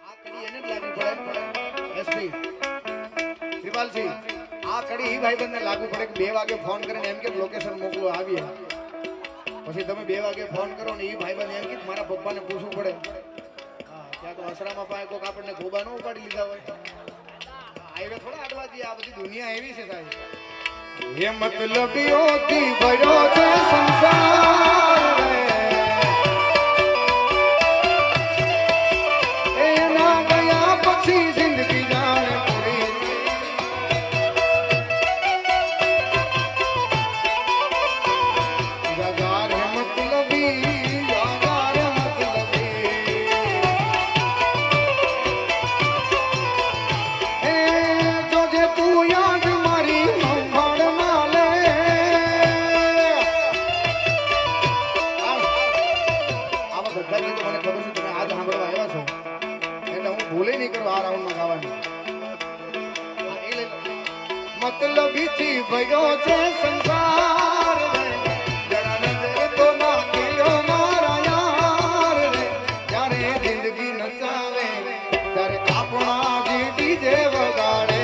આ કડી એને જ લાગુ પડે એસપી કૃપાલસિંહ આ કડી ઈ ભાઈબંધને લાગુ પડે કે 2 વાગે ફોન કરીને એમ કે લોકેશન મોકલો આવીએ પછી તમે 2 વાગે ફોન કરો ને ઈ ભાઈબંધ એમ કે મારા પપ્પાને પૂછવું પડે હા ત્યાં તો અસરામાં પાસે કોક આપણને ગોબા ન ઉપાડી લીધા હોય હાઈવે થોડા આડવા દે આ બધી દુનિયા એવી છે સાહેબ ये मतलबियों भरो છે સંસાર એ ના ગયા પછી જિંદગી જાણે પૂરી યાર મતલબી યાર મતલબી એ જો જે તું યાદ મારી मतलबी थी भयो છે સંસાર જરા નજર તો નાખ્યો મારા યાર રે જ્યારે જિંદગી નચાવે ત્યારે આપણા જે ડીજે વગાડે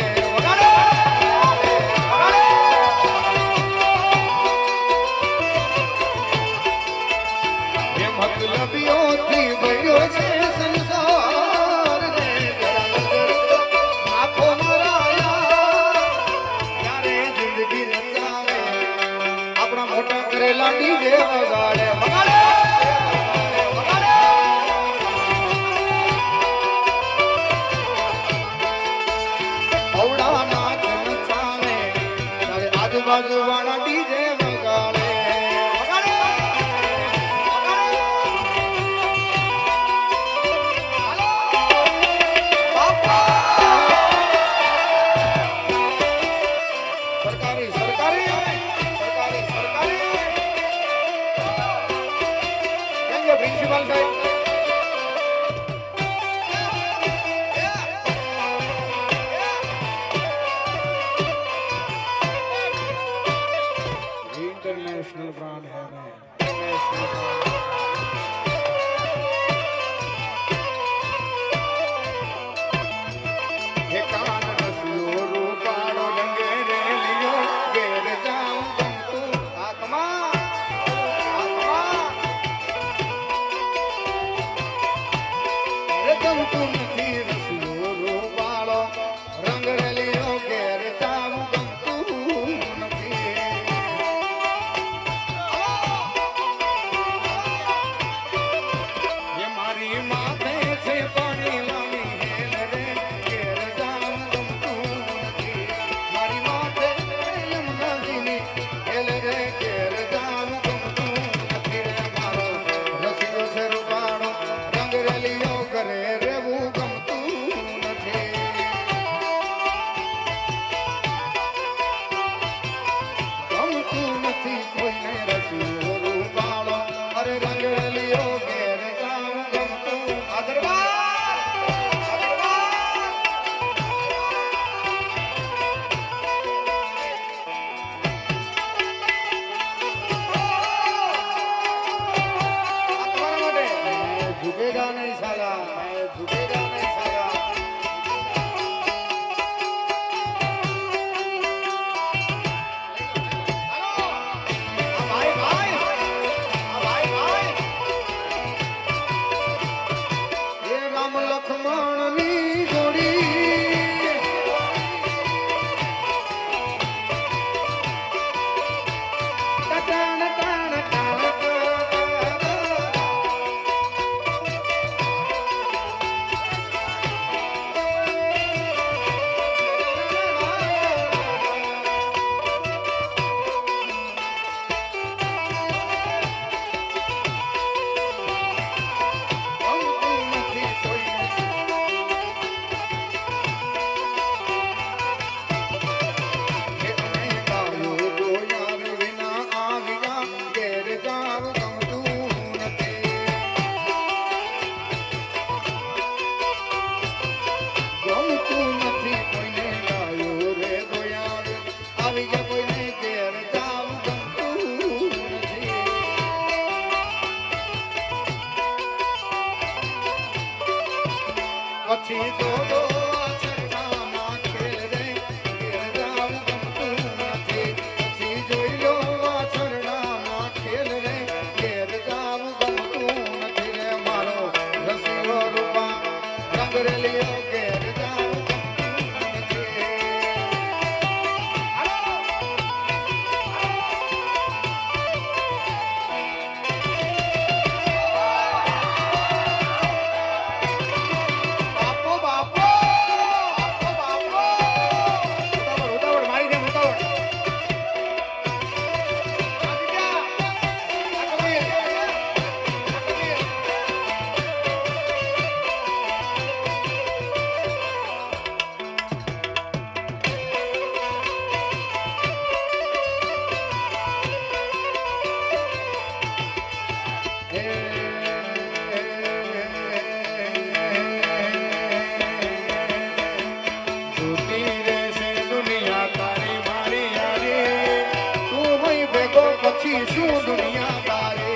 એ મતલબીઓથી ભર્યો છે સંસાર રે જરા નજર તો નાખો મારા મોટા કરેલા ડીજે વગાડે વગાડે વગાડે ઔડા નાચ નચાવે તારે આજુબાજુ વાળા ડીજે વગાડે વગાડે સરકારી સરકારી प्रिंसिपल साहब इंटरनेशनल ब्रांड है मैं कान रसियो रूपाड़ो रंगे रे लियो गेर जाऊं तुम तू आत्मा ગમતું નથી રસિયો રૂપાળો રંગ રેલીઓ ઘેર જાવું ગમતું નથી એ મારી માથે છે પાણી લાવી હેલ રે ઘેર જાવું ગમતું નથી મારી માથે યમુનાજીની હેલ રે ઘેર જાવું ગમતું નથી રે મારો રસિયો છે રૂપાળો રંગ રેલીઓ કરે રેવું ગમતું પછી જો દો આછરડામાં ખેલ રે ઘેર જાઉં ગમતું નથી પછી જોઈ લો આછરડામાં ખેલ રે ઘેર જાઉં ગમતું નથી રે મારો રસીલો રૂપા રંગ રેલિયો ઘેર જાઉં ગમતું નથી બાપો બાપો બાપો બાપો ઉતાવળ મારી દે ઉતાવળ આવી જા આ કબીર જોતી રહેશે દુનિયા તારી મારી યારે તું હોય ભેગો પછી શું દુનિયા તારે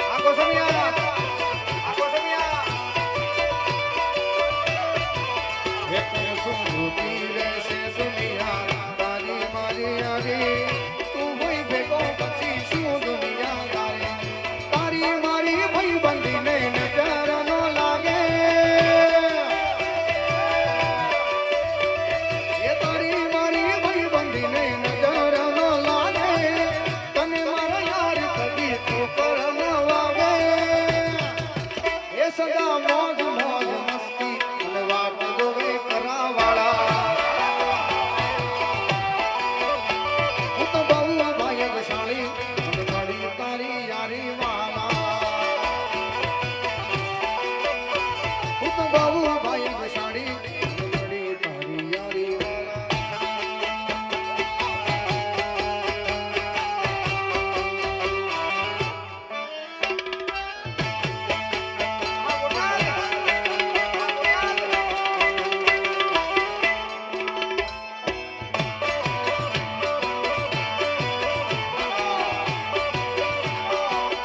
આખો સમિયા હે શું જોતી રહેશે દુનિયા તારી મારી યારે તું હોય ભેગો પછી શું દુનિયા તારે તારી મારી ભાઈ બંધીને નજર નો લાગે એ તારી મારી ભાઈ બંધીને નજર ન લાગે તને મારા યાર કદી ઠોકર ન વાગે એ સદા મોજ મોજ મસ્તી અને વાત જોવે કરાવાળા હું તો બહુ ભાગ્યશાળી મને મળી તારી યારી વાલા હું તો બહુ ભાગ્યશાળી મને મળી તારી યારી વાલા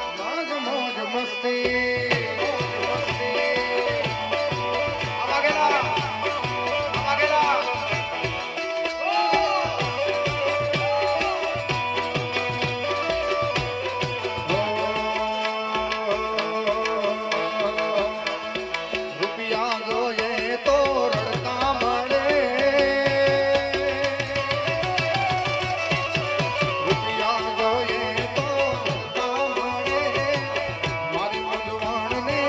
મોજ મોજ મસ્તી આવાગેલા રૂપિયા જોઈએ તો રડતા મળે રૂપિયા જોઈએ તો રડતા મળે મારી મજવાણને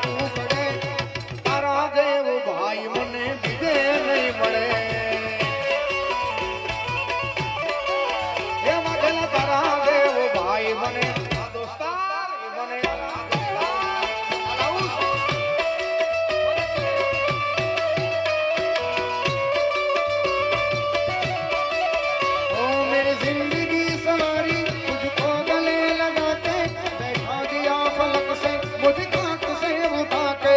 તું પડે તારા જેવો ભાઈ મને બીજે નહીં મળે એ વાઘેલા તારા જેવો ભાઈ મને આ દોસ્તાર મને ओ मेरी जिंदगी सवारी तुझको गले लगा के बैठा दिया फलक से मुझे खाक से उठा के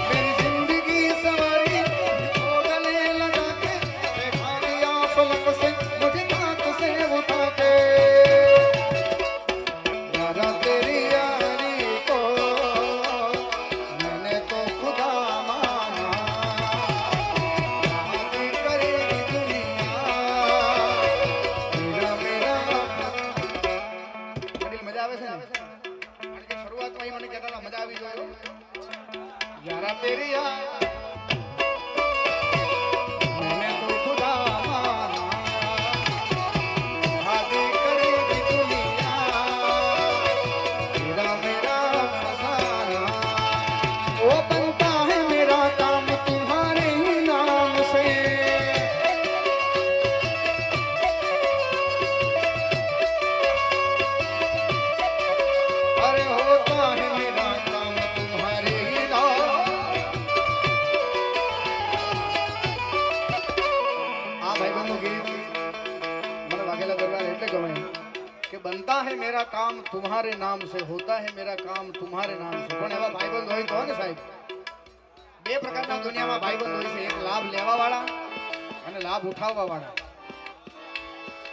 मेरी जिंदगी सवारी तुझको गले लगा के बैठा दिया फलक से मुझे खाक से उठा के यारा तेरी यारी को मैंने तो खुदा माना आगे करेगी दुनिया मेरा मेरा મજા આવે છે ને કારણ કે શરૂઆતમાં ઈ મને કહેતા હતા મજા આવી જોઈએ યારા તેરી યાર मैंने तो खुदा माना आगे करेगी दुनिया मेरा मेरा फसाना वो बनता है मेरा काम तुम्हारे ही नाम से अरे होता है मेरा काम तुम्हारे ही नाम આ ભાઈબંધનું ગીત મને વાઘેલા દરબાર એટલે ગમે કે બનતા હે મેરા કામ તુમ્હારે નામ સે હોતા હે મેરા કામ તુમ્હારે નામ સે પણ એવા ભાઈબંધ હોય તો ને સાહેબ બે પ્રકારના દુનિયામાં ભાઈબંધ હોય છે એક લાભ લેવા વાળા અને લાભ ઉઠાવવા વાળા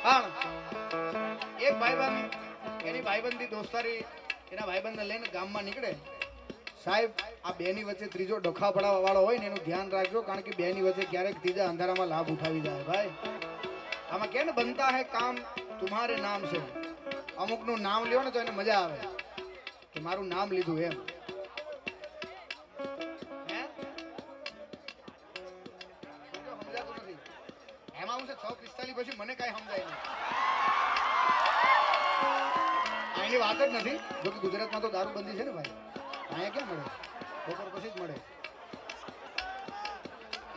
પણ એક ભાઈબંધ એની ભાઈબંધી દોસ્તારી એના ભાઈબંધને લઈને ગામમાં નીકળે. સાહેબ આ બેની વચ્ચે ત્રીજો ડખા પડાવવા વાળો હોય ને એનું ધ્યાન રાખજો, કારણ કે બેની વચ્ચે ક્યારેક ત્રીજા અંધારામાં લાભ ઉઠાવી જાય. ભાઈ આમાં કે ને બનતા હે કામ તુમ્હારે નામ છે. અમુકનું નામ લ્યો ને તો એને મજા આવે કે મારું નામ લીધું એમ. સમજાતું નથી એમાં હું છે 6:45 પછી મને કઈ સમજાય નહીં. એની વાત જ નથી. જો કે ગુજરાતમાં તો દારૂબંધી છે ને ભાઈ, અહીંયા ક્યાં મળે? બપોર પછી જ મળે.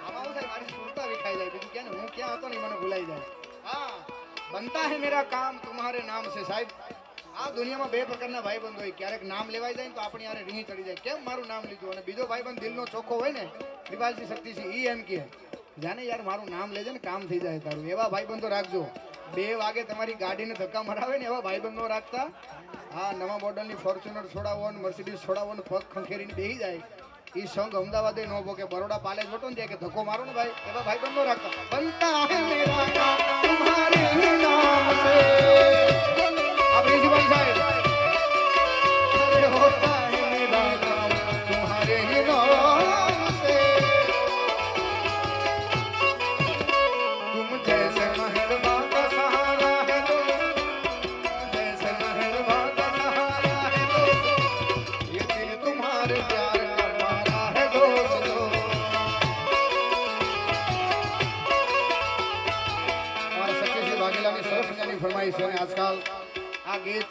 આમાં હું થાય મારી સુરતા વિખાઈ જાય, બીજું ક્યાં ને હું ક્યાં હતો ને મને ભૂલાઈ જાય. હા બનતા હે મેરા કામ તુમ્હારે નામ છે. સાહેબ આ દુનિયામાં બે પ્રકારના ભાઈબંધ હોય. ક્યારેક નામ લેવાઈ જાય ને તો આપણી યારે રીહી ચડી જાય, કેમ મારું નામ લીધું. અને બીજો ભાઈબંધ દિલનો ચોખ્ખો હોય ને, કૃપાલસિંહ શક્તિસિંહ, ઈ એમ કે જાને યાર મારું નામ લેજે ને કામ થઈ જાય તારું. એવા ભાઈબંધો રાખજો. 2 વાગે તમારી ગાડીને ધક્કા મરાવે ને એવા ભાઈબંધો રાખતા. હા નવા મોડલની ફોર્ચ્યુનર છોડાવો ને મર્સિડીઝ છોડાવો ને પગ ખંખેરીને બેસી જાય. ઈ સંઘ અમદાવાદે નો ભોગે, બરોડા પાલે જોટો ને કે ધક્કો મારો ને ભાઈ, એવા ભાઈબંધો રાખતા. બનતા હે મેરા કામ તુમ્હારે નામ સે. આ પ્રિન્સિપલ સાહેબ અરે હોતા હે મેરા કામ તુમ્હારે નામ સે. तुम जैसे मेहरबा का सहारा है तो, जैसे मेहरबा का सहारा है तो, ये दिल तुम्हारे प्यार का मारा है दोस्तों. हमारे सच्चे वाघेलाની સરસ મજાની ફરમાઈશ છે અને આજકાલ આ ગીત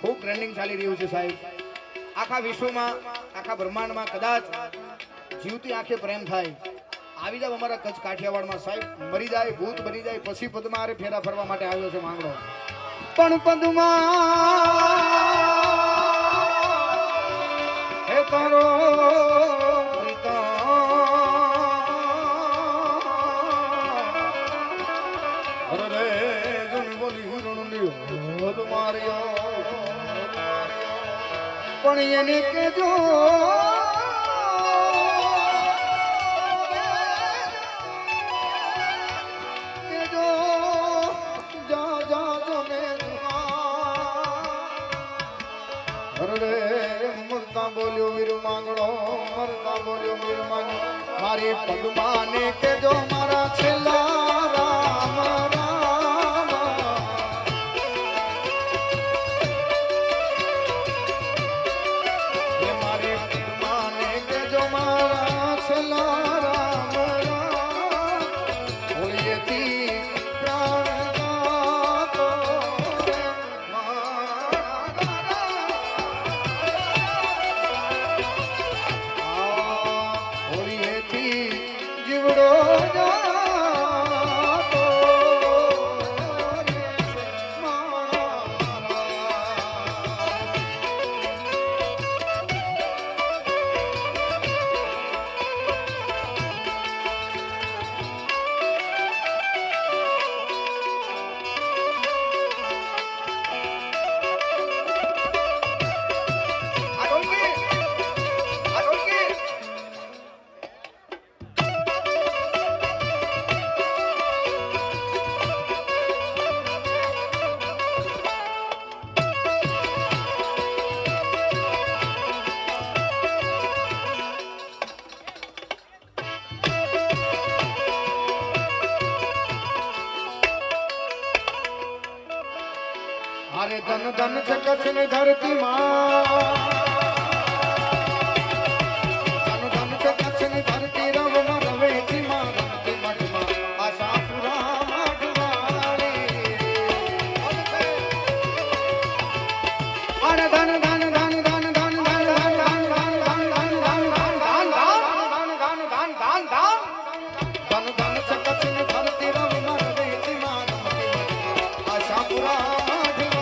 ખૂબ ટ્રેન્ડિંગ ચાલી રહ્યું છે. સાહેબ આખા વિશ્વમાં આખા બ્રહ્માંડમાં કદાચ જીવતી આંખે પ્રેમ થાય. આવી જાવ અમારા કચ્છ કાઠિયાવાડમાં. સાહેબ મરી જાય ભૂત બની જાય પછી પદમાં આરે ફેરા ફરવા માટે આવ્યો છે માંગડો. પણ પદમાં હે તારો અરે જન બોલી રણલિયો માર્યો. પણ એને કેજો મરતા બોલ્યો વીર માંગણો, મરતા બોલ્યો વીર માંગણો. મારી પદમાને કેજો મારા છેલ્લા રામ રામ. મારી પદમાને કેજો મારા છેલ્લા રામ રામ. હોળીએથી પ્રાણ ગાતો જીવડો જાતો અરે ધન ધન છે કચ્છની ધરતી માં. ધન ધન છે કચ્છની ધરતી રવમાં રવેચી માં રમતી મઠમાં આશાપુરા માઠવાડી. અરે ધન ધન ધન ધન ધન ધન ધન ધન ધન ધન ધન ધન ધન ધન ધન ધન છે કચ્છની ધરતી રવમાં રવેચી માં રમતી મઠમાં આશાપુરા માઠવાડી.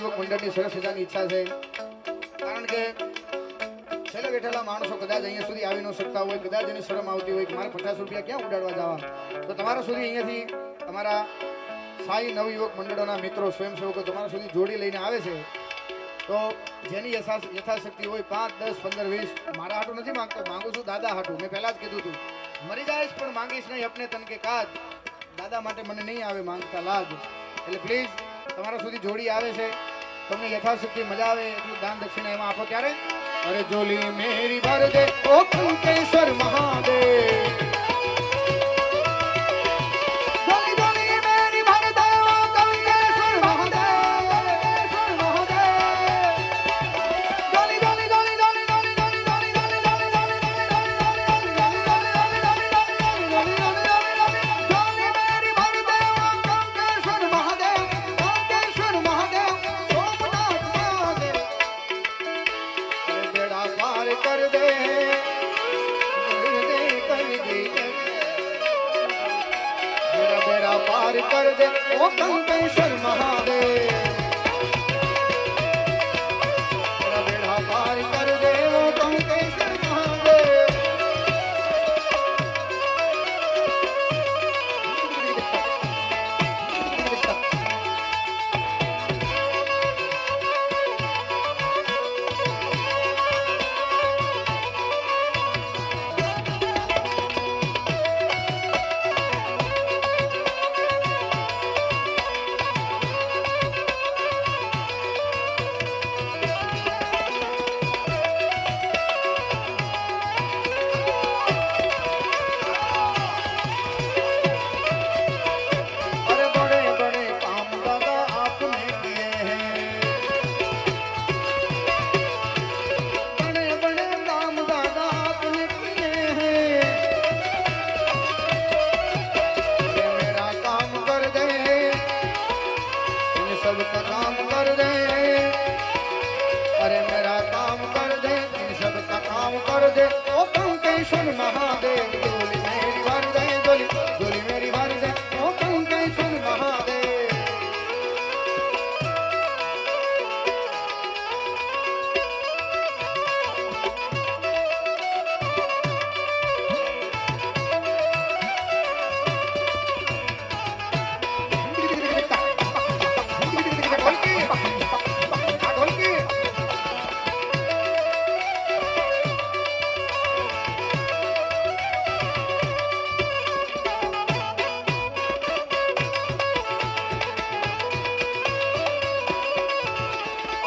નવયુવક મંડળની સરસ મજાની ઈચ્છા છે, કારણ કે છેલ્લે બેઠેલા માણસો કદાચ અહીંયા સુધી આવી ન શકતા હોય, કદાચ એની શરમ આવતી હોય કે મારે 50 રૂપિયા ક્યાં ઉડાડવા જવા, તો તમારા સુધી અહીંયાથી તમારા સાઈ નવયુવક મંડળોના મિત્રો સ્વયંસેવકો તમારા સુધી જોડી લઈને આવે છે. તો જેની યથાશક્તિ હોય 5, 10, 15, 20, મારા હાટું નથી માંગતો, માંગુ છું દાદા હાટું. મેં પહેલા જ કીધું હતું, મરી જાઈશ પણ માંગીશ નહીં અપને તન કે કાજ, દાદા માટે મને નહીં આવે માંગતા લાજ. એટલે પ્લીઝ તમારા સુધી જોડી આવે છે, તમને યથાશક્તિ મજા આવે એટલું દાન દક્ષિણા એમાં આપો. ત્યારે અરે જોલી મેરી ભર દે ઓ કંકેશ્વર મહાદેવ, पार कर दे ओ कंकेश्वर महादेव, मेरा बेड़ा पार कर दे ओ कंकेश्वर महादेव. सबका काम कर दे, अरे मेरा काम कर दे, इन सबका काम कर दे ओ कंकेश्वर महादेव. डोली मेरी भर दे, डोली डोली मेरी भर दे ओ कंकेश्वर महादेव.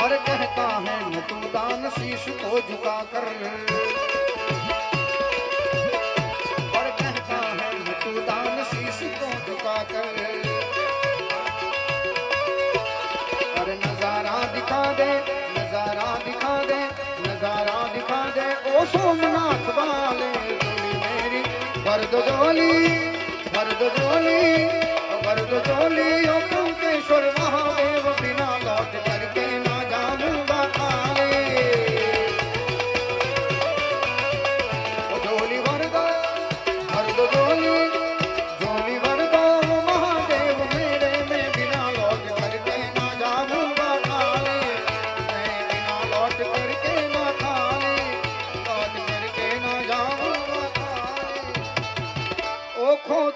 और कहता है न तू दान शीश को झुका कर, और कहता है न तू दान शीश को झुका कर, और नजारा दिखा दे, नजारा दिखा दे, नजारा दिखा दे ओ सोमनाथ वाले. डोली मेरी भर दो झोली, भर दो झोली, भर दो झोली ओ कंकेश्वर महादेव. बिना लौट करके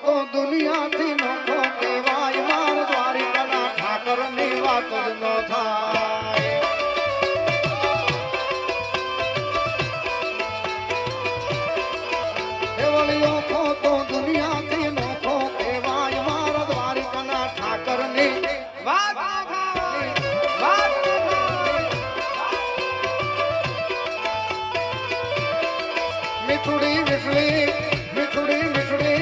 तो दुनिया थी नोखो के वाय मार द्वारी कला ठाकर ની વાત જ ન થાય. દેવળિયો ખો તો દુનિયા થી નોખો કે વાય માર દ્વારી કલા ઠાકર ની વાત થાય, વાત થાય. મિઠુડી મિઠડી મિઠુડી મિઠડી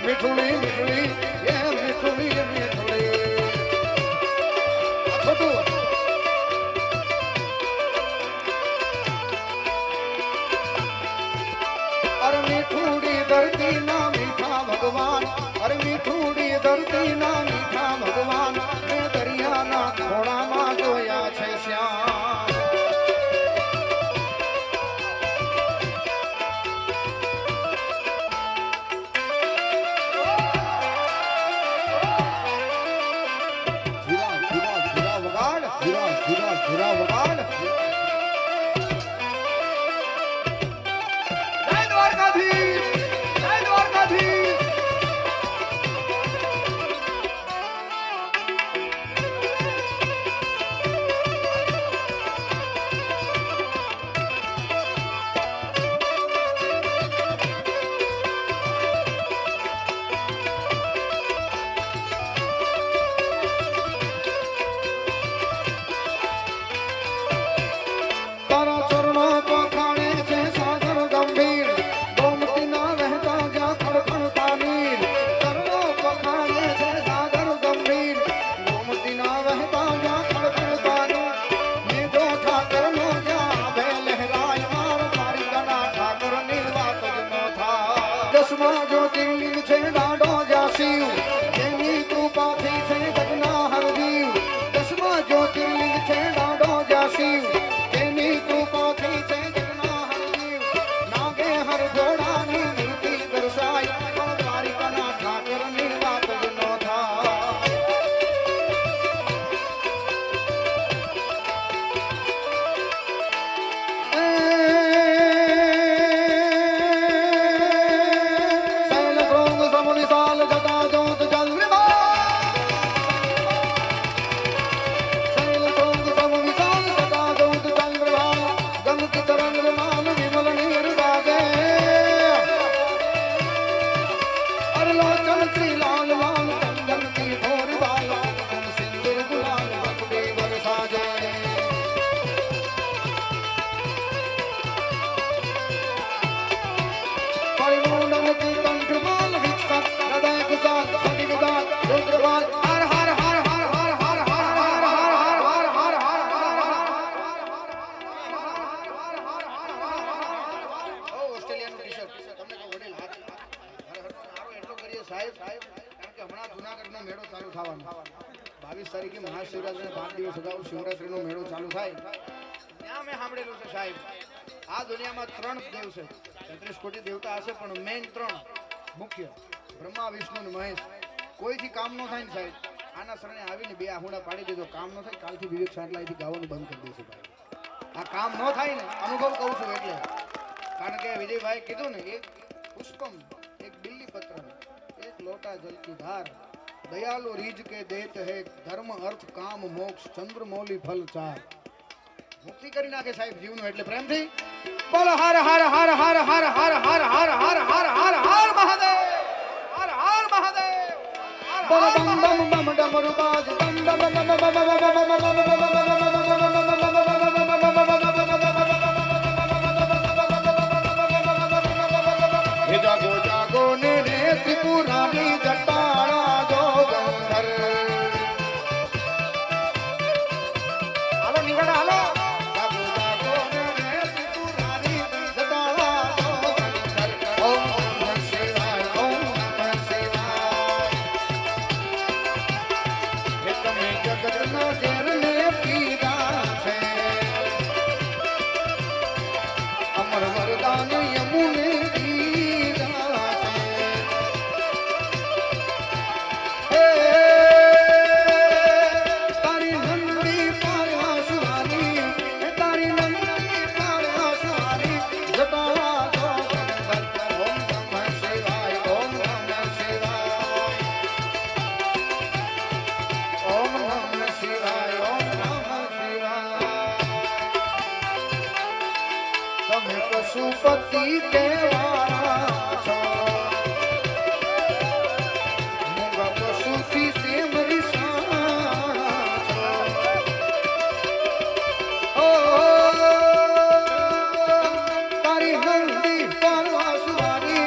मिठुड़ी मिठुड़ी ये मिठुड़ी मिठुड़ी छोटू. अरे मिठुड़ी धरती ना मीठा भगवान, अरे मिठुड़ी धरती ना मीठा भगवान. मैं दरिया જુનાગઢનો મેળો ચાલુ થવાનો 22 તારીખે મહાશિવરાત્રીને 5 દિવસ અગાઉ શિવરાત્રીનો મેળો ચાલુ થાય ત્યાં મેં સાંભળેલું છે સાહેબ આ દુનિયામાં 3 દેવ છે 33 કોટી દેવતા હશે પણ મેઇન 3 મુખ્ય બ્રહ્મા વિષ્ણુ અને મહેશ કોઈથી કામ ન થાય ને સાહેબ આના શરણે આવીને બે આહુડા પાડી દીધો કામ ન થાય કાલથી વિવેક સાંટલાથી ગાવાનું બંધ કરી દેશે ભાઈ આ કામ ન થાય ને અનુભવ કહું છું એટલે કારણ કે વિજયભાઈ કીધું ને એક પુષ્પમ એક બિલ્લી પત્ર એક લોટા જલ की धार दयालु रीज के देत है धर्म अर्थ काम मोक्ष चंद्रमौली फल चार मुक्ति કરી નાખે સાહેબ જીવનું એટલે પ્રેમથી બોલો હર હર હર હર હર હર હર હર હર હર હર હર મહાદેવ હર હર મહાદેવ બોલો બમ બમ બમ ડમરુ બાજ બમ બમ બમ બમ જાગો જાગો ને રે ત્રિપુરાની જટાળા જોગંધર હાલો નીકળો હાલો જાગો જાગો ને રે ત્રિપુરાની જટાળા જોગંધર ઓમ નમઃ શિવાય ઓમ નમઃ શિવાય હે તમે જગતના ઝેરને પીધા છે અમર વરદાન યમુને पशुपति देवारा छो मूंगा पशु थी सेमरी ओ तारी नंदी पालवा सुवारी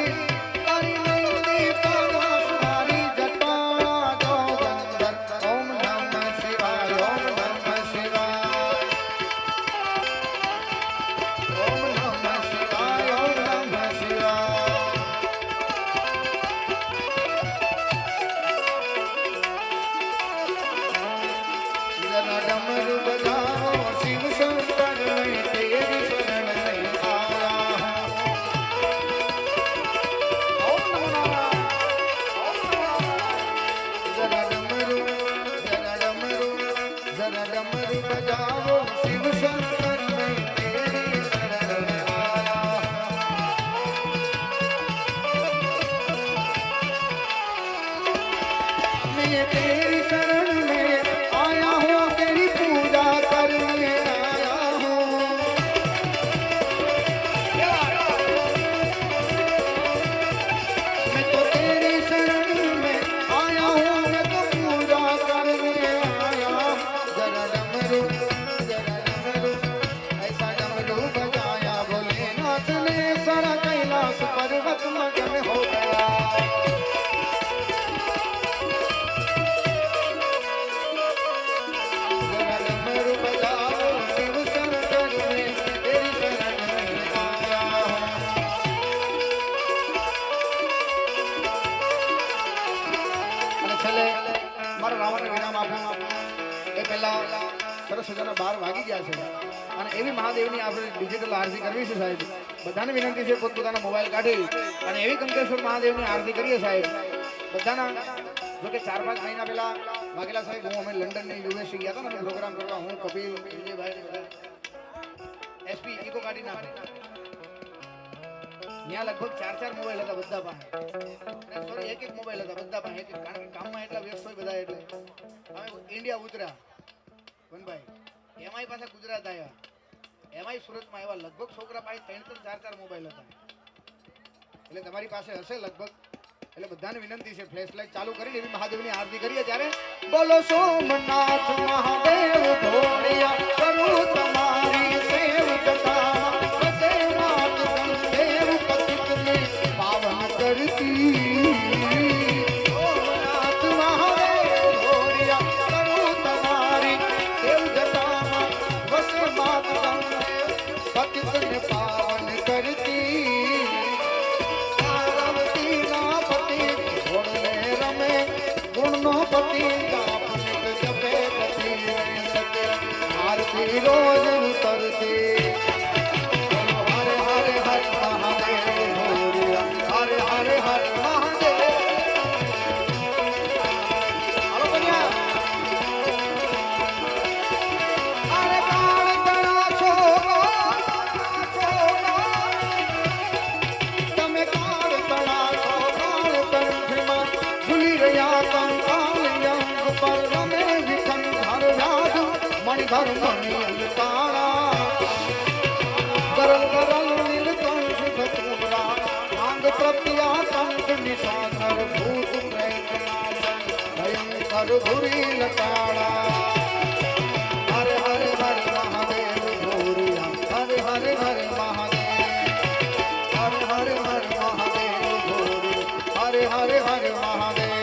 तारी नंदी पालवा सुवारी जटाड़ा जोगंधर ओम नमः शिवाय ओम नमः शिवाय ओम नमः शिवाय ओम नमः शिवाय जरा डमरू बजाओ शिव शंकर मैं तेरी शरण में आया ओम नमः नारायण ओम नमः जरा डमरू बजाओ शिव शंकर मैं तेरी शरण में आया मैं तेरी शरण में आया हूँ तेरी पूजा करने आया हूँ मैं तो तेरी शरण में आया हूँ मैं तो पूजा करने आया जरा डमरू ऐसा डमरू बजाया भोलेनाथ ने सारा कैलाश पर्वत मगन हो गया जरा डमरू बजाओ शिव शंकर में तेरी शरण में आया हूँ અને છેલ્લે મારા રાવણને વિરામ આપું એ પહેલા સરસ મજાના 12 વાગી ગયા છે અને એવી મહાદેવની આપણે ડિજિટલ આરતી કરવી છે સાહેબ બધાને વિનંતી છે પોતપોતાના મોબાઈલ કાઢી અને એવી કંકેશ્વર મહાદેવની આરતી કરીએ સાહેબ બધાના જો કે 4-5 મહિના પહેલા વાઘેલા સાહેબ હું અમે લંડન ને યુએસએ ગયા હતા ને પ્રોગ્રામ કરવા હું કપિલ વિજયભાઈ ને બધા એસપી ઈકો કાઢી નાખે ત્યાં લગભગ 4 મોબાઈલ હતા બધા પાસે સોરી એક મોબાઈલ હતા બધા પાસે એક કારણ કે કામમાં એટલા વ્યસ્ત હોય બધા એટલે અમે ઇન્ડિયા ઉતર્યા વનભાઈ એમાંય પાછા ગુજરાત આવ્યા એમાંય સુરતમાં આવ્યા લગભગ છોકરા પાસે 3-4 મોબાઈલ હતા એટલે તમારી પાસે હશે લગભગ એટલે બધાને વિનંતી છે ફ્લેશ લાઈટ ચાલુ કરીને એવી મહાદેવની આરતી કરીએ ત્યારે બોલો સોમનાથ મહાદેવ ધોળિયા કરું તમારી સેવકતા વસે માત દેવ પતિતને પાવન કરતી સોમનાથ મહાદેવ ધોળિયા કરું તમારી સેવકતા વસે માત પતિતને પાવન કરતી गुण પાણી રોજ ઉતરતી હરે હરે હર મહાદેવ હરે હરે હર મહાદેવ હાલો બન્યા અરે કાળ તણા છો તમે કાળ તણા છો કાળ તણમાં ભૂલી રહ્યા કંકાલ અંગ પર રમે વિખન ધર યાદ મણિધર મણિ અંતાળા ગરલ ગરલ નીલ કંઠ ધતુરા આંગ પ્રત્યા કંઠ નિશાચર ભૂત પ્રેત ભયંકર ભૂરી લટાળા હરે હરે હરે મહાદેવ ભૂરિયા હરે હરે હરે મહાદેવ હરે હરે હરે મહાદેવ ભૂરિયા હરે હરે હરે મહાદેવ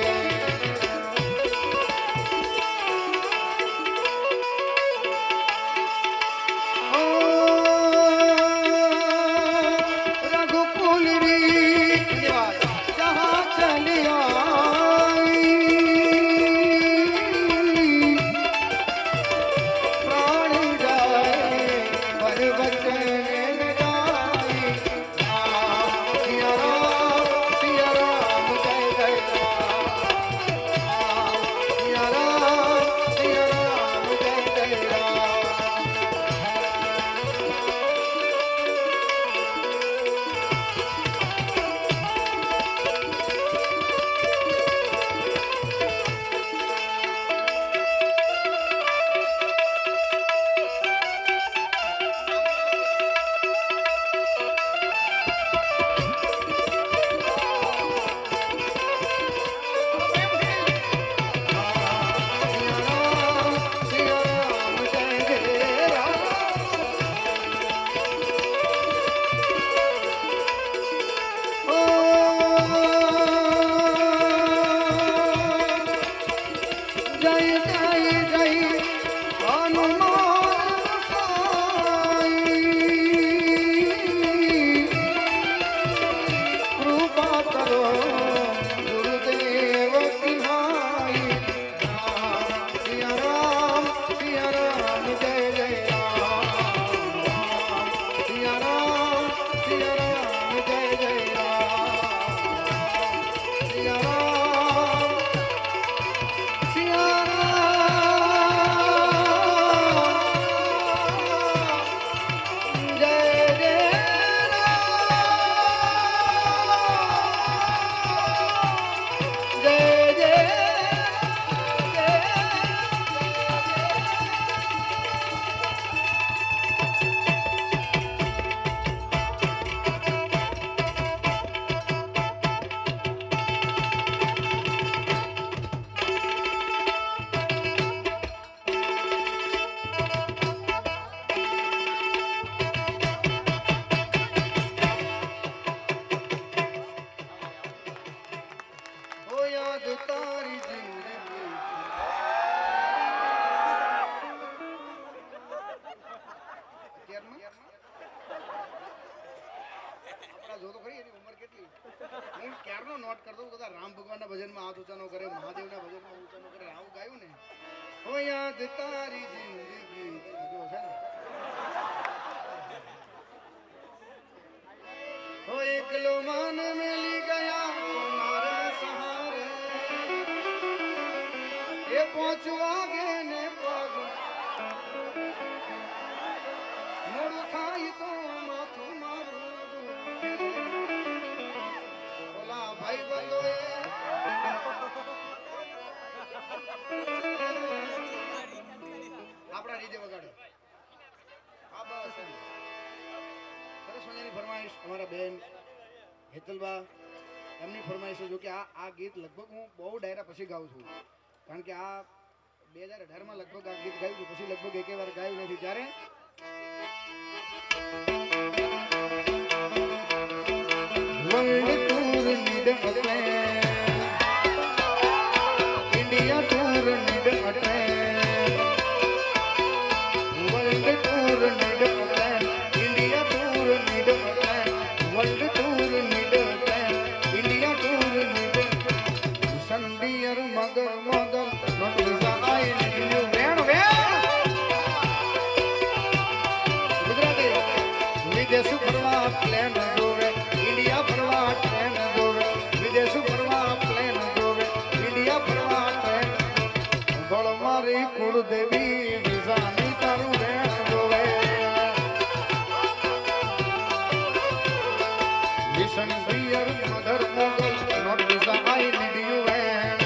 રામ ભગવાનના ભજનમાં હાથ ઊંચા ન કરે, મહાદેવના ભજનમાં ઊંચા ન કરે, આવું ગાયું ને હો યાદ તારી જિંદગી જો છે ને હો એકલો માન મેલી ગયા મારા સહારે એ 5 વાગે ને પગ મોડું થાય તો માથું મારું ઓલા ભાઈ બંધોએ આપણા ડીજે વગાડે આ બસ સરસ મજાની ફરમાઈશ અમારા બેન હેતલબા એમની ફરમાઈશ જો કે આ ગીત લગભગ હું બહુ ડાયરા પછી ગાઉં છું કારણ કે આ 2018 માં લગભગ આ ગીત ગાયું છું પછી લગભગ એકે વાર ગાયું નથી ત્યારે world tour need a plan India tour need a plan world tour need a plan India tour need a plan world tour need a plan India tour need સંડિયર મગર મગર not visa I need you વેણ વેણ મારી કુળદેવી વિઝાની તારું રેણ જોવે listen dear mother Mogal not visa I need you વેન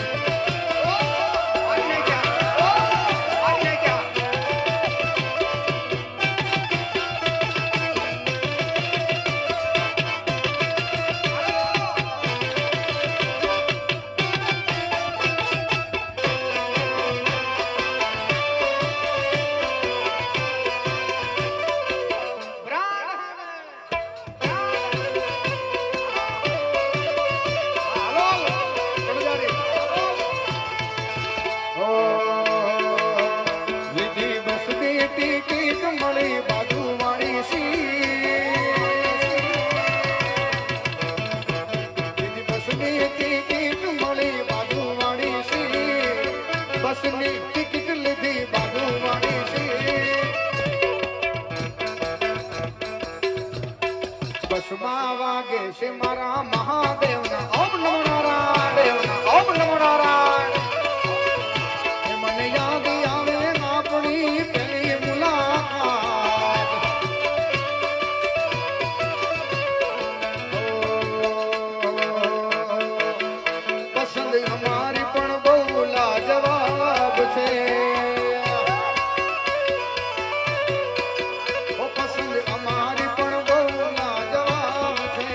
વાગે છે મારા મહાદેવના ઓમ નમો નારાયણ ઓમ નમો નારાયણ મને યાદ આવે આપણી પહેલી મુલાકાત પસંદ અમારી પણ બહુ લાજવાબ છે પસંદ અમારી પણ બહુ લાજવાબ છે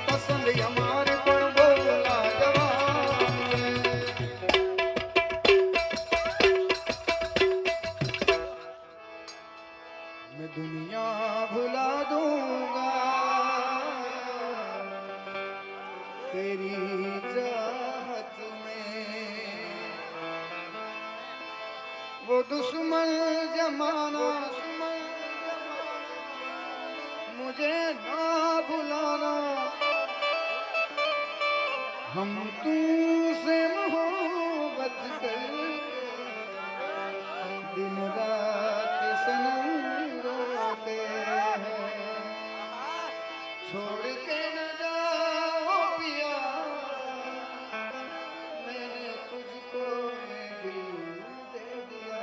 પસંદ અમારી પણ બહુ લાજવાબ છે मैं दुनिया भुला दूंगा तेरी चाहत में वो दुश्मन जमाना मुझे ना भुलाना हम तुमसे मोहब्बत कर दिन रात सनम रोते हैं छोड़ के न जाओ पिया मैंने तुझको दिल दे दिया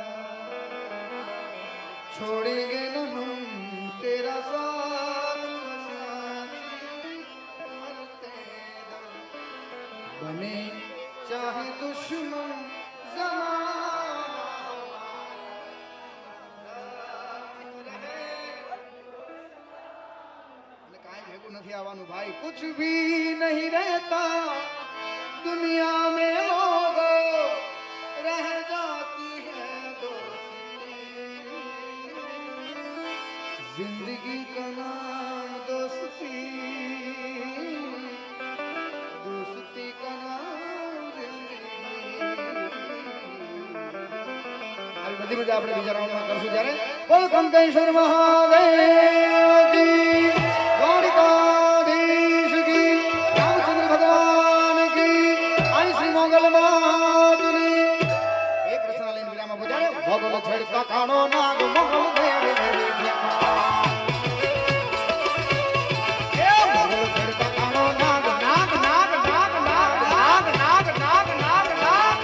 छोड़ेंगे न हम तेरा साथ मरते दम बने चाहे दुश्मन नहीं आवानू भाई कुछ भी नहीं रहता दुनिया में लोगों रह जाती है दोस्ती जिंदगी का नाम दोस्ती दोस्ती का नाम जिंदगी આવી બધી મજા આપણે બીજા રાઉન્ડમાં કરશું ત્યારે બોલ કંકેશ્વર મહાદેવ કી દ્વારિકાધીશ કી રામચંદ્ર ભગવાન કી આઈ શ્રી મોગલ માતની એક રચના લઈને વિરામ બજાડે મોગલ છેડતા કાણો નાગ મોગલ દેવ દેવી એ મોગલ છેડતા કાણો નાગ નાગ નાગ નાગ નાગ નાગ નાગ નાગ નાગ નાગ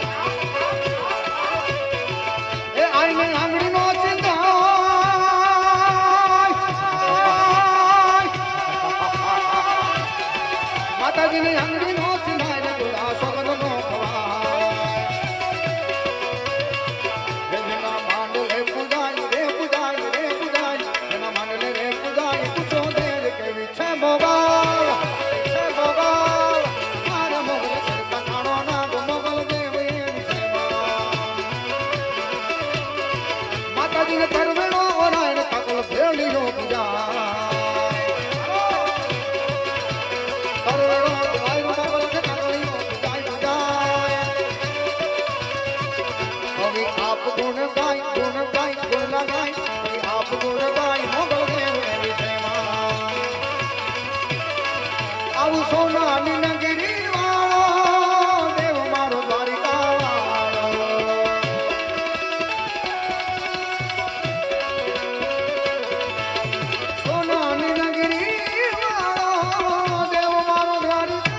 એ આઈને આંગળી નો માતાજીની આંગળી નો ચિંધાય ગોળા સોગંદ નો ખવાય જેના માંડલે પૂજાય રે પૂજાય રે પૂજાય જેના માંડલે રે પૂજાય પૂછો દે કેવી છે મોગલ મારા મોગલ સરતા કાણો ના મોગલ દેવ એવી છે માતાજીને પરમેણો ઓરાય કાકલ ભેળીનો પૂજાય गुण गाय गुण लगाय आप गुण गाय मोगल देव विषयમાં આવું સોનાની નગરી વાળો દેવ મારો દ્વારિકા વાળો સોનાની નગરી વાળો દેવ મારો દ્વારિકા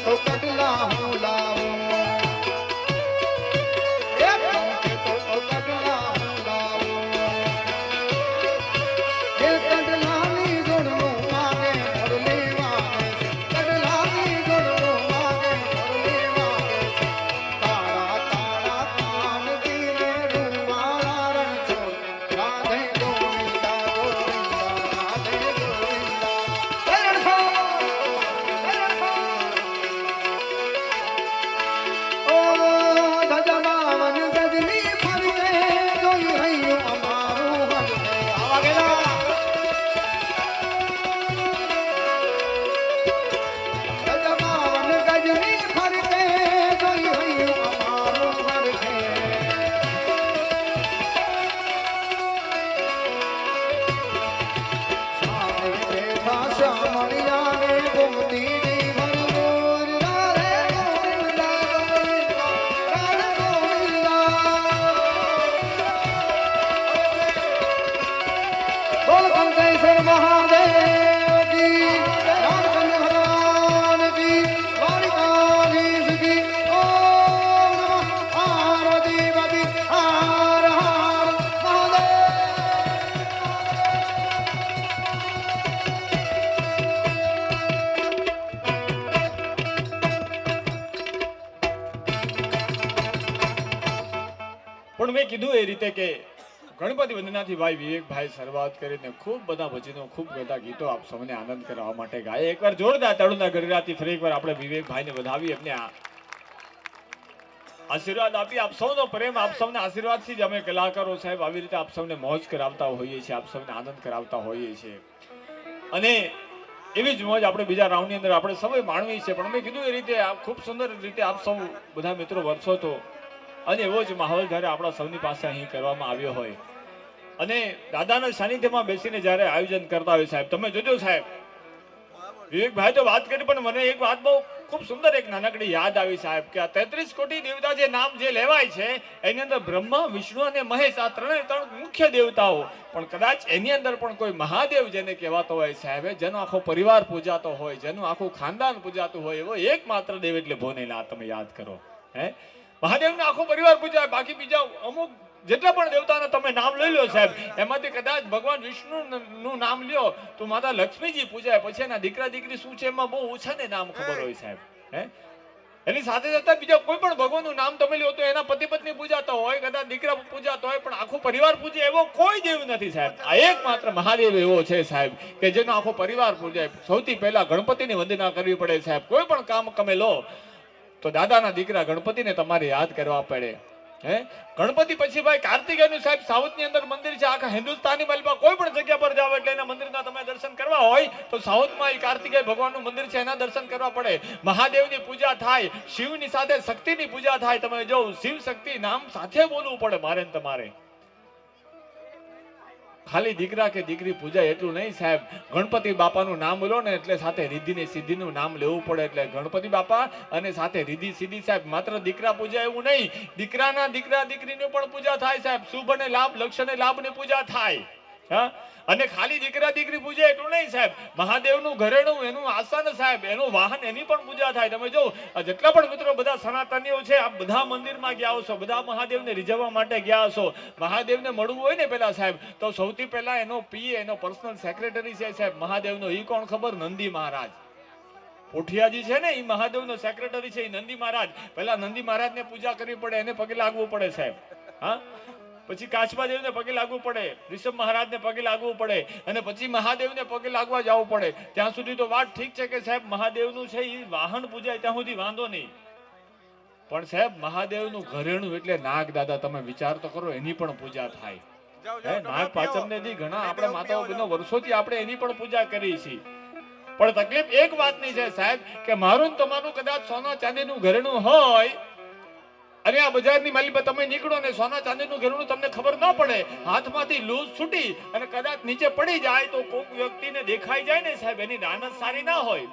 તો કડલા હું લાવું પણ મેં કીધું એ રીતે કે ગણપતિ વંદનાથી ભાઈ વિવેકભાઈ શરૂઆત કરીને ખૂબ બધા ભજનો ખૂબ બધા ગીતો આપ સૌને આનંદ કરાવવા માટે ગાય. એકવાર જોરદાર તાળુના ગરરાથી ફરી એકવાર આપણે વિવેકભાઈને વધાવી એમને આશીર્વાદ આપી. આપ સૌનો પ્રેમ, આપ સૌના આશીર્વાદથી જ અમે કલાકારો સાહેબ આવી રીતે આપ સૌને મોજ કરાવતા હોઈએ છીએ, આપ સૌને આનંદ કરાવતા હોઈએ છીએ. અને એવી જ મોજ આપણે બીજા રાઉન્ડની અંદર આપણે સૌએ માણવી છે. પણ મેં કીધું એ રીતે ખૂબ સુંદર રીતે આપ સૌ બધા મિત્રો વર્ષો તો અને એવો જ માહોલ જ્યારે આપણા સૌની પાસે અહીં કરવામાં આવ્યો હોય અને દાદાના સાનિધ્યમાં બેસીને જ્યારે આયોજન કરતા હોય સાહેબ, તમે જોજો સાહેબ, વિવેકભાઈ તો વાત કરી પણ મને એક વાત બહુ ખૂબ સુંદર એક નાનકડી યાદ આવી સાહેબ કે આ 33 કોટી દેવતા જે નામ જે લેવાય છે એની અંદર બ્રહ્મા, વિષ્ણુ અને મહેશ આ ત્રણ મુખ્ય દેવતાઓ, પણ કદાચ એની અંદર પણ કોઈ મહાદેવ જેને કહેવાતો હોય સાહેબ, જેનો આખો પરિવાર પૂજાતો હોય, જેનું આખું ખાનદાન પૂજાતું હોય, એવો એકમાત્ર દેવ એટલે ભોલેનાથ. તમે યાદ કરો, મહાદેવનો આખો પરિવાર પૂજાય, બાકી બીજા અમુક જેટલા પણ દેવતાના તમે નામ લઈ લો સાહેબ, એમાંથી કદાચ ભગવાન વિષ્ણુનું નામ લ્યો તો માતા લક્ષ્મીજી પૂજાય, પછી એના દીકરા દીકરી શું છે એમાં બહુ ઓછાને નામ ખબર હોય સાહેબ. એની સાથે સાથે બીજા કોઈ પણ ભગવાનનું નામ તમે લ્યો તો એના પતિ પત્ની પૂજાતા હોય, કદાચ દીકરા પૂજાતો હોય, પણ આખો પરિવાર પૂજે એવો કોઈ દેવ નથી સાહેબ. આ એકમાત્ર મહાદેવ એવો છે સાહેબ કે જેનો આખો પરિવાર પૂજાય. સૌથી પહેલા ગણપતિની વંદના કરવી પડે સાહેબ. કોઈ પણ કામ તમે લો તો દાદાના દીકરા ગણપતિને તમારે યાદ કરવા પડે. ગણપતિ પછી ભાઈ કાર્તિકેયનું સાહેબ સાઉથની અંદર મંદિર છે. આખા હિન્દુસ્તાની માલમાં કોઈ પણ જગ્યા પર જાવ એટલે એના મંદિરના તમે દર્શન કરવા હોય તો સાઉથમાં કાર્તિકેય ભગવાનનું મંદિર છે, એના દર્શન કરવા પડે. મહાદેવની પૂજા થાય, શિવની સાથે શક્તિની પૂજા થાય. તમે જો શિવ શક્તિ નામ સાથે બોલવું પડે મારે ને તમારે. ખાલી દીકરા કે દીકરી પૂજાય એટલું નહીં સાહેબ, ગણપતિ બાપાનું નામ લો ને એટલે સાથે રિદ્ધિ ને સિદ્ધિનું નામ લેવું પડે. એટલે ગણપતિ બાપા અને સાથે રિદ્ધિ સિદ્ધિ સાહેબ. માત્ર દીકરા પૂજા એવું નહીં, દીકરાના દીકરા દીકરીની પણ પૂજા થાય સાહેબ. શુભ અને લાભ, લક્ષ અને લાભની પૂજા થાય. અને ખાલી દીકરા દીકરી પૂજા એટલું નહીં સાહેબ, મહાદેવનું ઘરેણું, એનું આસન સાહેબ, એનું વાહન, એની પણ પૂજા થાય. તમે જો જેટલા પણ મિત્રો બધા સનાતનીઓ છે આ બધા મંદિરમાં ગયા હશો, બધા મહાદેવને રીઝવવા માટે ગયા હશો. મહાદેવને મળવું હોય ને પેલા સાહેબ તો સૌથી પહેલા એનો પીએ, એનો પર્સનલ સેક્રેટરી છે સાહેબ મહાદેવનો. ઈ કોણ ખબર? નંદી મહારાજ. પોઠિયાજી છે ને એ મહાદેવનો સેક્રેટરી છે, એ નંદી મહારાજ. પહેલા નંદી મહારાજને પૂજા કરવી પડે, એને પગે લાગવું પડે સાહેબ. પછી કાચબાદેવને પગે લાગવું પડે, ઋષભ મહારાજને પગે લાગવું પડે, અને પછી મહાદેવને પગે લાગવા જવું પડે. ત્યાં સુધી તો વાત ઠીક છે કે સાહેબ મહાદેવનું છે એ વાહન પૂજાય ત્યાં સુધી વાંધો નહીં, પણ સાહેબ મહાદેવનું ઘરેણું એટલે નાગ દાદા, તમે વિચાર તો કરો, એની પણ પૂજા થાય. નાગ પાંચમને દી ઘણા આપણે માતાઓ બહેનો વર્ષોથી આપણે એની પણ પૂજા કરી છે. પણ તકલીફ એક વાતની છે સાહેબ કે મારું તમારું કદાચ સોના ચાંદીનું ઘરેણું હોય અને આ બજારની માલી પર તમે નીકળો ને સોના ચાંદીનું ઘરેણું તમને ખબર ન પડે, હાથમાંથી લૂઝ છૂટી અને કદાચ નીચે પડી જાય તો કોઈક વ્યક્તિને દેખાઈ જાય ને સાહેબ, એની દાનત સારી ના હોય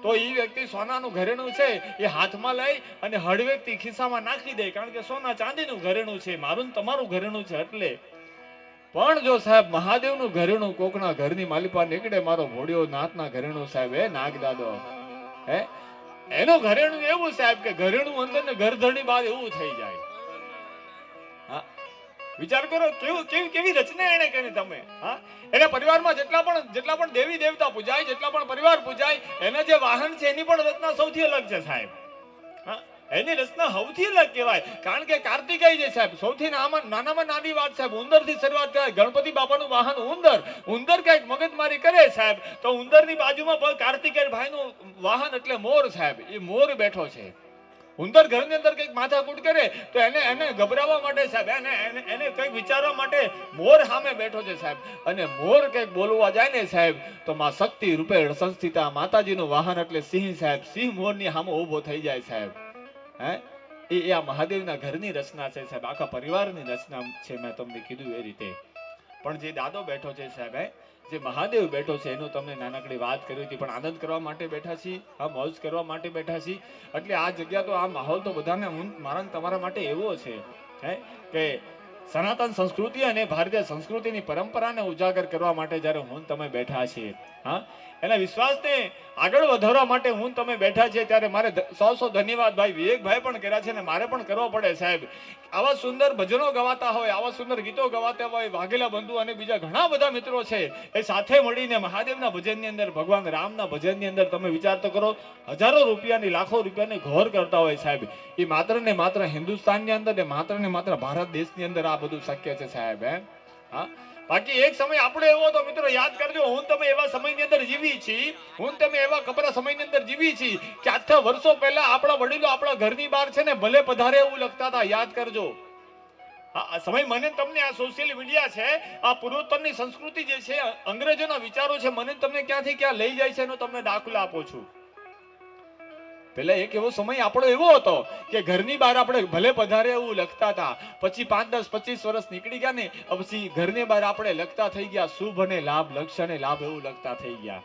તો એ વ્યક્તિ સોનાનું ઘરેણું છે એ હાથમાં લઈ અને હળવેકથી ખિસ્સામાં નાખી દે, કારણ કે સોના ચાંદીનું ઘરેણું છે, મારું તમારું ઘરેણું છે એટલે. પણ જો સાહેબ મહાદેવનું ઘરેણું કોકના ઘરની માલિપા નીકળે, મારો ભોળિયો નાથના ઘરેણું સાહેબ, નાગ દાદો એનું ઘરેણું એવું સાહેબ કે ઘરેણું અંદર ને ઘરધણી બહાર એવું થઈ જાય. હા, વિચાર કરો કેવી કેવી રચના એને કરી તમે. હા, એને પરિવારમાં જેટલા પણ દેવી દેવતા પૂજાય, જેટલા પણ પરિવાર પૂજાય, એના જે વાહન છે એની પણ રચના સૌથી અલગ છે સાહેબ. હા, એની રચના સૌથી અલગ કહેવાય. કારણ કે કાર્તિકેય છે સાહેબ, સૌથી નાનામાં નાની વાત સાહેબ, ઉંદર થી શરૂઆત થાય. ગણપતિ બાપાનું વાહન ઉંદર કઈક મગજમારી કરે સાહેબ, તો ઉંદરની બાજુમાં કાર્તિકેય ભાઈનું વાહન એટલે મોર સાહેબ. એ મોર બેઠો છે. ઉંદર ઘરની અંદર કંઈક માથાકૂટ કરે તો એને ગભરાવવા માટે સાહેબ, એને કંઈક વિચારવા માટે મોર સામે બેઠો છે સાહેબ. અને મોર કંઈક બોલવા જાય ને સાહેબ, તો માં શક્તિ રૂપે સંસ્થિતા માતાજીનું વાહન એટલે સિંહ સાહેબ. સિંહ મોરની સામે ઊભો થઈ જાય સાહેબ. હે, એ આ મહાદેવના ઘરની રચના છે સાહેબ, આખા પરિવારની રચના છે. મેં તમને કીધું એ રીતે. પણ જે દાદો બેઠો છે સાહેબ, જે મહાદેવ બેઠો છે એનું તમને નાનકડી વાત કરી હતી. પણ આનંદ કરવા માટે બેઠા છીએ, આ મોજ કરવા માટે બેઠા છીએ. એટલે આ જગ્યા તો આ માહોલ તો બધાને મારા તમારા માટે એવો છે કે સનાતન સંસ્કૃતિ અને ભારતીય સંસ્કૃતિની પરંપરાને ઉજાગર કરવા માટે જ્યારે હું તમે બેઠા છીએ, હા, એના વિશ્વાસને આગળ વધારવા માટે હું તમે બેઠા છે, ત્યારે મારે સો ધન્યવાદ ભાઈ વિવેકભાઈ પણ કર્યા છે ને મારે પણ કરવો પડે સાહેબ. આવા સુંદર ભજનો ગવાતા હોય, આવા સુંદર ગીતો ગવાતા હોય, વાઘેલા બંધુ અને બીજા ઘણા બધા મિત્રો છે, એ સાથે મળીને મહાદેવના ભજનની અંદર, ભગવાન રામના ભજનની અંદર તમે વિચાર તો કરો, હજારો રૂપિયાની લાખો રૂપિયાની ઘોર કરતા હોય સાહેબ. એ માત્ર ને માત્ર હિન્દુસ્તાનની અંદર ને માત્ર ભારત દેશની અંદર આ બધું શક્ય છે સાહેબ. હા, બાકી એક સમય આપણે એવો હતો મિત્રો, યાદ કરજો, હું તમે એવા સમયની અંદર જીવી છીએ, હું તમે એવા કપરા સમયની અંદર જીવી છીએ કે આટલા વર્ષો પહેલા આપણા વડીલો આપણા ઘરની બહાર છે ને ભલે પધારે એવું લખતા હતા. યાદ કરજો આ સમય. મને તમને આ સોશિયલ મીડિયા છે, આ પૂર્વોત્તરની સંસ્કૃતિ જે છે, અંગ્રેજોના વિચારો છે, મને તમને ક્યાંથી ક્યાં લઈ જાય છે એનો તમને દાખલો આપું છું. પેલા એક એવો સમય આપણો એવો હતો કે ઘરની બહાર આપણે ભલે પધારે એવું લખતા હતા. પછી 5, 10, 25 વર્ષ નીકળી ગયા ને પછી ઘરની બહાર આપણે લખતા થઈ ગયા શુભ અને લાભ, લક્ષ્ય અને લાભ એવું લખતા થઈ ગયા.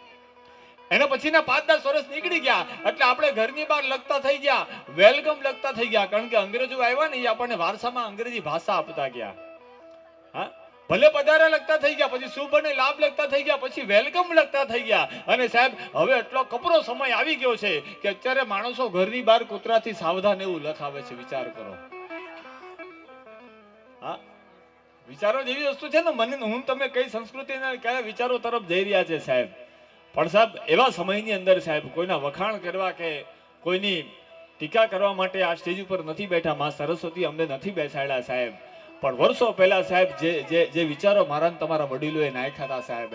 એના પછીના 5, 10 વર્ષ નીકળી ગયા એટલે આપણે ઘરની બહાર લખતા થઈ ગયા વેલકમ લખતા થઈ ગયા. કારણ કે અંગ્રેજો આવ્યા ને એ આપણને વારસામાં અંગ્રેજી ભાષા આપતા ગયા. હા, ભલે પધારા લખતા થઈ ગયા, પછી શુભ અને લાભ લખતા થઈ ગયા, પછી વેલકમ લખતા થઈ ગયા. અને સાહેબ હવે એટલો કપરો સમય આવી ગયો છે કે અત્યારે માણસો ઘરની બહાર કૂતરાથી સાવધાન એવું લખાવે છે. વિચાર કરો. હા, વિચારો જેવી વસ્તુ છે ને, મને હું તમે કઈ સંસ્કૃતિના કયા વિચારો તરફ જઈ રહ્યા છે સાહેબ. પણ સાહેબ એવા સમયની અંદર સાહેબ કોઈના વખાણ કરવા કે કોઈની ટીકા કરવા માટે આ સ્ટેજ ઉપર નથી બેઠા. માં સરસ્વતી અમને નથી બેસાડ્યા સાહેબ. પણ વર્ષો પહેલા સાહેબ જે વિચારો મારા તમારા વડીલોએ નાખ્યા હતા સાહેબ,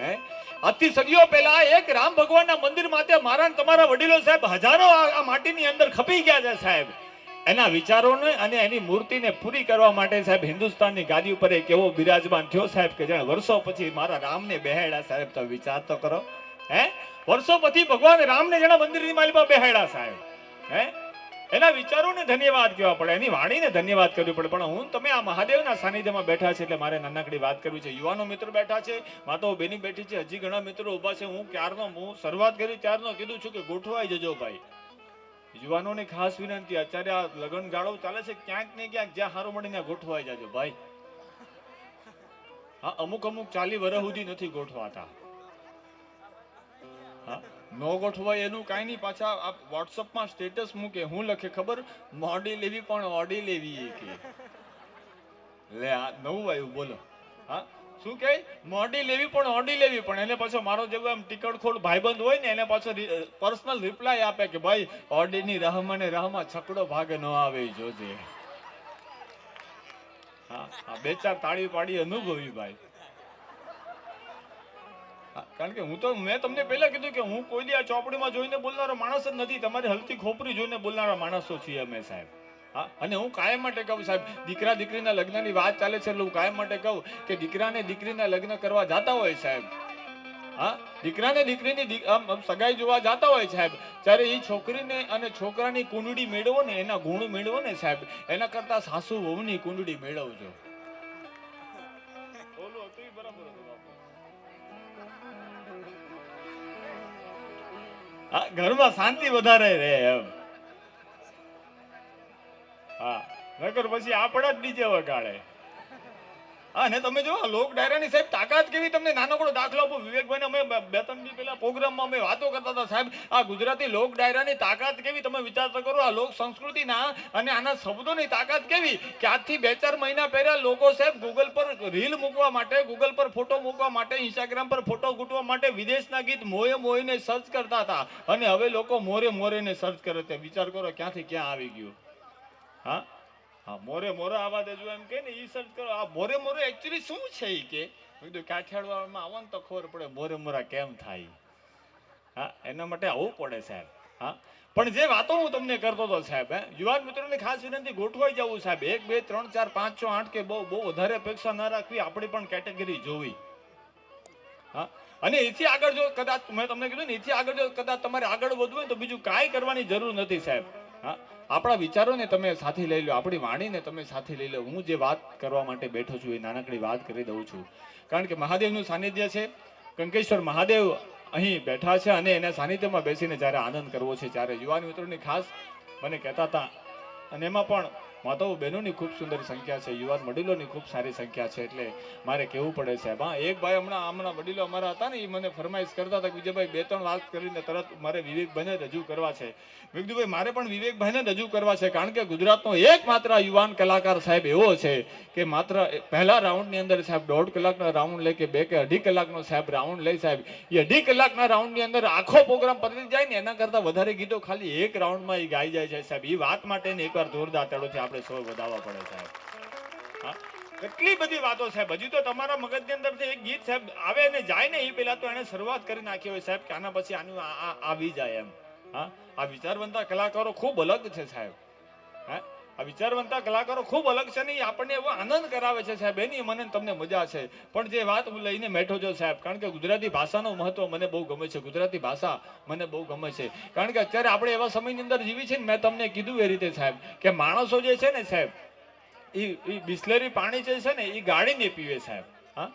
આજથી સદીઓ પહેલા એક રામ ભગવાનના મંદિર માટે મારા તમારા વડીલો સાહેબ હજારો આ માટીની અંદર ખપી ગયા છે સાહેબ. એના વિચારોને અને એની મૂર્તિને પૂરી કરવા માટે સાહેબ હિન્દુસ્તાનની ગાદી ઉપર એક એવો બિરાજમાન થયો સાહેબ કે જેણે વર્ષો પછી મારા રામને બેહાડ્યા સાહેબ. તો વિચાર તો કરો. વર્ષો પછી ભગવાન રામને જેના મંદિરની માલિપા બેહાડ્યા સાહેબ. એના વિચારોને ધન્યવાદ કહેવા પડે, એની વાણીને ધન્યવાદ કરવી પડે. પણ હું તમે આ મહાદેવના સાનિધ્યમાં બેઠા છે એટલે મારે નાનકડી વાત કરવી છે. યુવાનો મિત્રો બેઠા છે, માતાઓ બેની બેઠી છે, હજી ઘણા મિત્રો ઉભા છે. હું શરૂઆત કરી ત્યારનો કીધું છું કે ગોઠવાઈ જજો ભાઈ. યુવાનોને ખાસ વિનંતી, અત્યારે આ લગ્ન ગાળો ચાલે છે, ક્યાંક ને ક્યાંક જ્યાં હારું મળે ત્યાં ગોઠવાઈ જાજો ભાઈ. હા, અમુક 40 વર્ષ સુધી નથી ગોઠવાતા. હા, નો ગોઠવાય એનું કાંઈ નહીં. પાછા આ વોટ્સઅપમાં સ્ટેટસ મૂકે, હું લખે ખબર, મોડી લેવી પણ ઓડી લેવી. કે લે આ નવું આવ્યું બોલો. હા, શું કહે, મોડી લેવી પણ ઓડી લેવી. પણ એને પાછો મારો જેવો એમ ટિકટખોર ભાઈબંધ હોય ને એને પાછો પર્સનલ રિપ્લાય આપે કે ભાઈ ઓડીની રહમાં ને રહમાં છકડો ભાગે ન આવે જોજે. હા, આ 2-4 તાળી પાડી અનુભવી ભાઈ. કારણ કે મેં તમને પહેલા કીધું કે હું કોઈ દી આ ચોપડીમાં જોઈને બોલનારો માણસ જ નથી. તમારી હલતી ખોપરી જોઈને બોલનારા માણસો છીએ અમે સાહેબ. હા, અને હું કાયમ માટે કહું સાહેબ, દીકરા દીકરીના લગ્નની વાત ચાલે છે એટલે હું કાયમ માટે કહું કે દીકરાને દીકરીના લગ્ન કરવા જતા હોય સાહેબ, હા, દીકરાને દીકરીની સગાઈ જોવા જતા હોય સાહેબ, ત્યારે એ છોકરીને અને છોકરાની કુંડળી મેળવો ને, એના ગુણ મેળવો ને સાહેબ, એના કરતા સાસુ વહુની કુંડળી મેળવજો. ઘરમાં શાંતિ વધારે રહે એમ. હા, નકર પછી આપણા જ નીચે વગાડે. હા, અને તમે જો આ લોક ડાયરાની સાહેબ તાકાત કેવી, તમને નાનકડો દાખલો આપું. વિવેકભાઈને અમે બે ત્રણ દી પહેલા પ્રોગ્રામમાં અમે વાતો કરતા હતા સાહેબ, આ ગુજરાતી લોક ડાયરાની તાકાત કેવી તમે વિચાર તો કરો. આ લોક સંસ્કૃતિના અને આના શબ્દોની તાકાત કેવી કે આજથી 2-4 મહિના પહેલા લોકો સાહેબ ગૂગલ પર રીલ મૂકવા માટે, ગૂગલ પર ફોટો મૂકવા માટે, ઇન્સ્ટાગ્રામ પર ફોટો ગૂંટવા માટે વિદેશના ગીત મોએ મોઈને સર્ચ કરતા હતા, અને હવે લોકો મોરે મોરેને સર્ચ કરે છે. વિચાર કરો ક્યાંથી ક્યાં આવી ગયું. હા હા, મોરે મોરા આવા દેજો એમ કે ને, ઈ સર્ચ કરો. આ મોરે મોરે એકચ્યુઅલી શું છે ઈ કે મેં કીધું કાઠિયાવાડમાં આવો ને તો ખબર પડે મોરે મોરા કેમ થાય. હા, એના માટે આવવું પડે સાહેબ. હા, પણ જે વાતો હું તમને કરતો હતો સાહેબ, યુવાન મિત્રોને ખાસ વિનંતી, ગોઠવાઈ જવું સાહેબ. 1 2 3 4 5 6 8 કે બહુ વધારે અપેક્ષા ન રાખવી, આપણી પણ કેટેગરી જોવી. હા, અને એથી આગળ જો કદાચ મેં તમને કીધું ને, એથી આગળ જો કદાચ તમારે આગળ વધવું હોય તો બીજું કાંઈ કરવાની જરૂર નથી સાહેબ. હા, આપણા વિચારોને તમે સાથે લઈ લો, આપણી વાણીને તમે સાથે લઈ લો. હું જે વાત કરવા માટે બેઠો છું એ નાનકડી વાત કરી દઉં છું, કારણ કે મહાદેવનું સાનિધ્ય છે. કંકેશ્વર મહાદેવ અહીં બેઠા છે, અને એના સાનિધ્યમાં બેસીને જ્યારે આનંદ કરવો છે, ત્યારે યુવાન મિત્રોની ખાસ મને કહેતા હતા, અને એમાં પણ માતાઓ બહેનોની ખૂબ સુંદર સંખ્યા છે, યુવાન વડીલોની ખૂબ સારી સંખ્યા છે, એટલે મારે કહેવું પડે સાહેબ. હા, એક ભાઈ હમણાં વડીલો અમારા હતા ને, એ મને ફરમાઈશ કરતા હતા કે વિજયભાઈ 2-3 વાત કરીને તરત મારે વિવેકભાઈને રજૂ કરવા છે. મેં કીધું ભાઈ મારે પણ વિવેકભાઈને રજૂ કરવા છે, કારણ કે ગુજરાતનો એકમાત્ર યુવાન કલાકાર સાહેબ એવો છે કે માત્ર પહેલા રાઉન્ડની અંદર સાહેબ 1.5 કલાકનો રાઉન્ડ લે કે 2 કે 2.5 કલાકનો સાહેબ રાઉન્ડ લે સાહેબ, એ 2.5 કલાકના રાઉન્ડની અંદર આખો પ્રોગ્રામ પતી જાય ને એના કરતાં વધારે ગીતો ખાલી એક રાઉન્ડમાં એ ગાઈ જાય છે સાહેબ. એ વાત માટે ને એકવાર જોરદાર તાળીઓથી આપણે સૌ વધાવવા પડે સાહેબ. હા, કેટલી બધી વાતો સાહેબ. હજી તો તમારા મગજની અંદરથી એક ગીત સાહેબ આવે અને જાય ને, એ પહેલા તો એને શરૂઆત કરી નાખી હોય સાહેબ કે આના પછી આનું આવી જાય એમ. હા, આ વિચારવંતા કલાકારો ખૂબ અલગ છે સાહેબ. હા, આ વિચારવંતા કલાકારો ખૂબ અલગ છે ને, એ આપણને એવો આનંદ કરાવે છે સાહેબ. એની મને તમને મજા છે. પણ જે વાત હું લઈને બેઠો છું સાહેબ, કારણ કે ગુજરાતી ભાષાનું મહત્વ મને બહુ ગમે છે, ગુજરાતી ભાષા મને બહુ ગમે છે, કારણ કે અત્યારે આપણે એવા સમયની અંદર જીવી છે ને, મેં તમને કીધું એ રીતે સાહેબ કે માણસો જે છે ને સાહેબ, એ બિસ્લેરી પાણી જે છે ને એ ગાળીને પીવે સાહેબ. હા,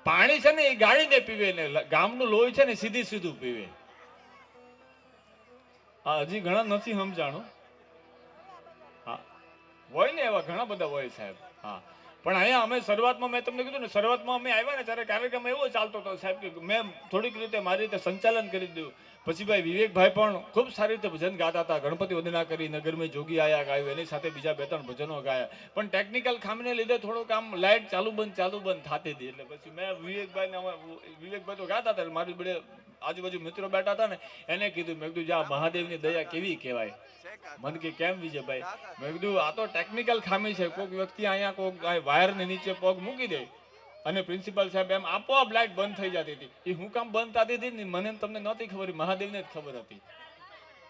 પાણી છે ને એ ગાળીને પીવે ને ગામનું લોહી છે ને સીધું પીવે. હા, હજી ઘણા નથી સમજાણું. હા, હોય ને એવા ઘણા બધા હોય સાહેબ. હા, પણ અહીંયા અમે શરૂઆતમાં મેં તમને કીધું ને, શરૂઆતમાં અમે આવ્યા ને ત્યારે કાર્યક્રમ એવો ચાલતો હતો સાહેબ કે મેં થોડીક રીતે મારી રીતે સંચાલન કરી દીધું. પછી ભાઈ વિવેકભાઈ પણ ખૂબ સારી રીતે ભજન ગાતા હતા. ગણપતિ વંદના કરી, નગર મેં જોગી આયા ગાયું, એની સાથે બીજા 2-3 ભજનો ગાયા. પણ ટેકનિકલ ખામીને લીધે થોડુંક આમ લાઇટ ચાલુ બંધ થતી હતી. એટલે પછી મેં વિવેકભાઈ તો ગાતા હતા, મારી બધે આજુબાજુ મિત્રો બેઠા હતા ને, એને કીધું, મેં કીધું જા મહાદેવની દયા કેવી કહેવાય. મને કે કેમ વિજયભાઈ? મેં કીધું આ તો ટેકનિકલ ખામી છે. કોઈક વ્યક્તિ અહીંયા કોઈક વાયરની નીચે પગ મૂકી દે અને પ્રિન્સિપાલ સાહેબ એમ આપોઆપ લાઇટ બંધ થઈ જતી હતી. એ હું કામ બંધ થતી હતી ને મને તમને નહોતી ખબર, મહાદેવને જ ખબર હતી.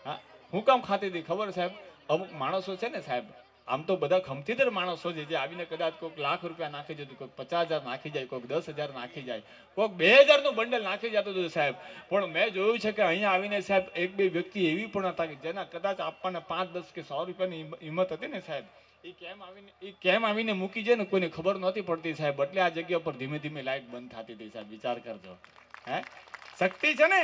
હા, હું કામ ખાતી હતી ખબર સાહેબ? અમુક માણસો છે ને સાહેબ, આમ તો બધા ખમતીદર માણસો છે, જે આવીને કદાચ કોઈક લાખ રૂપિયા નાખી જતું, કોઈક 50,000 નાખી જાય, કોઈક 10,000 નાખી જાય, કોઈક 2,000 નું બંડલ નાખી જતું હતું સાહેબ. પણ મેં જોયું છે કે અહીંયા આવીને સાહેબ 1-2 વ્યક્તિ એવી પણ હતા કે જેના કદાચ આપવાના 5, 10 કે 100 રૂપિયાની હિંમત હતી ને સાહેબ, એ કેમ આવીને મૂકી જાય ને કોઈને ખબર નહોતી પડતી સાહેબ. એટલે આ જગ્યા પર ધીમે ધીમે લાઇટ બંધ થતી હતી સાહેબ. વિચાર કરજો. હે, શક્તિ છે ને,